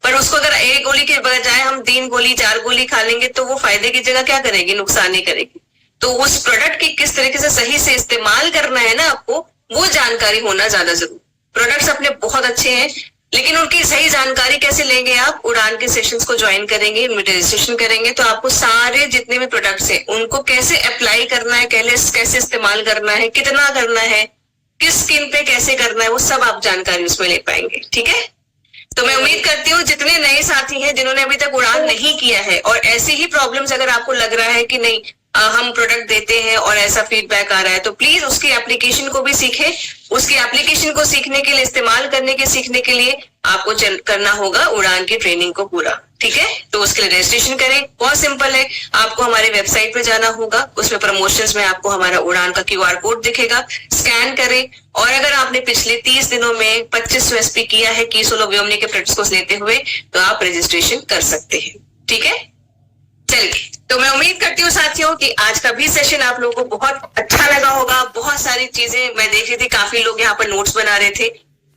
पर उसको अगर एक गोली के बजाय हम 3 गोली 4 गोली खा लेंगे तो वो फायदे की जगह क्या करेगी, नुकसान ही करेगी। तो उस प्रोडक्ट की किस तरीके से सही से इस्तेमाल करना है ना आपको, वो जानकारी होना ज्यादा जरूरी। प्रोडक्ट्स अपने बहुत अच्छे हैं, लेकिन उनकी सही जानकारी कैसे लेंगे आप? उड़ान के सेशंस को ज्वाइन करेंगे, रजिस्ट्रेशन करेंगे तो आपको सारे जितने भी प्रोडक्ट्स हैं उनको कैसे अप्लाई करना है, कैसे इस्तेमाल करना है, कितना करना है, किस स्किन पे कैसे करना है, वो सब आप जानकारी उसमें ले पाएंगे। ठीक है, तो मैं उम्मीद करती हूँ जितने नए साथी हैं जिन्होंने अभी तक उड़ान नहीं किया है और ऐसी ही प्रॉब्लम्स अगर आपको लग रहा है कि नहीं हम प्रोडक्ट देते हैं और ऐसा फीडबैक आ रहा है, तो प्लीज उसकी एप्लीकेशन को भी सीखें। उसकी एप्लीकेशन को सीखने के लिए, इस्तेमाल करने के सीखने के लिए आपको करना होगा उड़ान की ट्रेनिंग को पूरा। ठीक है, तो उसके लिए रजिस्ट्रेशन करें, बहुत सिंपल है। आपको हमारे वेबसाइट पे जाना होगा, उसमें प्रमोशंस में आपको हमारा उड़ान का QR कोड दिखेगा, स्कैन करें। और अगर आपने पिछले 30 दिनों में 25 USP किया है कीसोल व्योमनी के प्रोडक्ट्स को लेते हुए, तो आप रजिस्ट्रेशन कर सकते हैं। ठीक है, चलिए, तो मैं उम्मीद करती हूँ साथियों कि आज का भी सेशन आप लोगों को बहुत अच्छा लगा होगा। बहुत सारी चीजें मैं देख रही थी, काफी लोग यहाँ पर नोट्स बना रहे थे,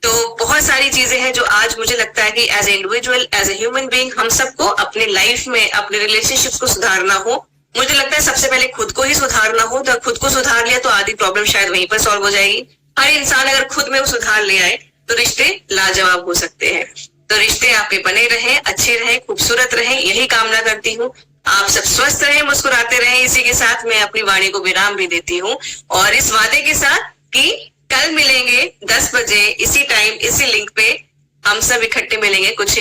तो बहुत सारी चीजें हैं जो आज मुझे लगता है कि as a individual, as a human being, हम सबको अपने लाइफ में अपने रिलेशनशिप को सुधारना हो। मुझे लगता है सबसे पहले खुद को ही सुधारना हो, तो खुद को सुधार लिया तो आधी प्रॉब्लम शायद वहीं पर सॉल्व हो जाएगी। हर इंसान अगर खुद में वो सुधार ले आए तो रिश्ते लाजवाब हो सकते हैं। तो रिश्ते आपके बने रहे, अच्छे रहे, खूबसूरत रहे, यही कामना करती हूँ। आप सब स्वस्थ रहे, मुस्कुराते रहे। इसी के साथ मैं अपनी वाणी को विराम भी देती हूँ और इस वादे के साथ कि कल मिलेंगे 10 बजे इसी टाइम, इसी लिंक पे हम सब इकट्ठे मिलेंगे कुछ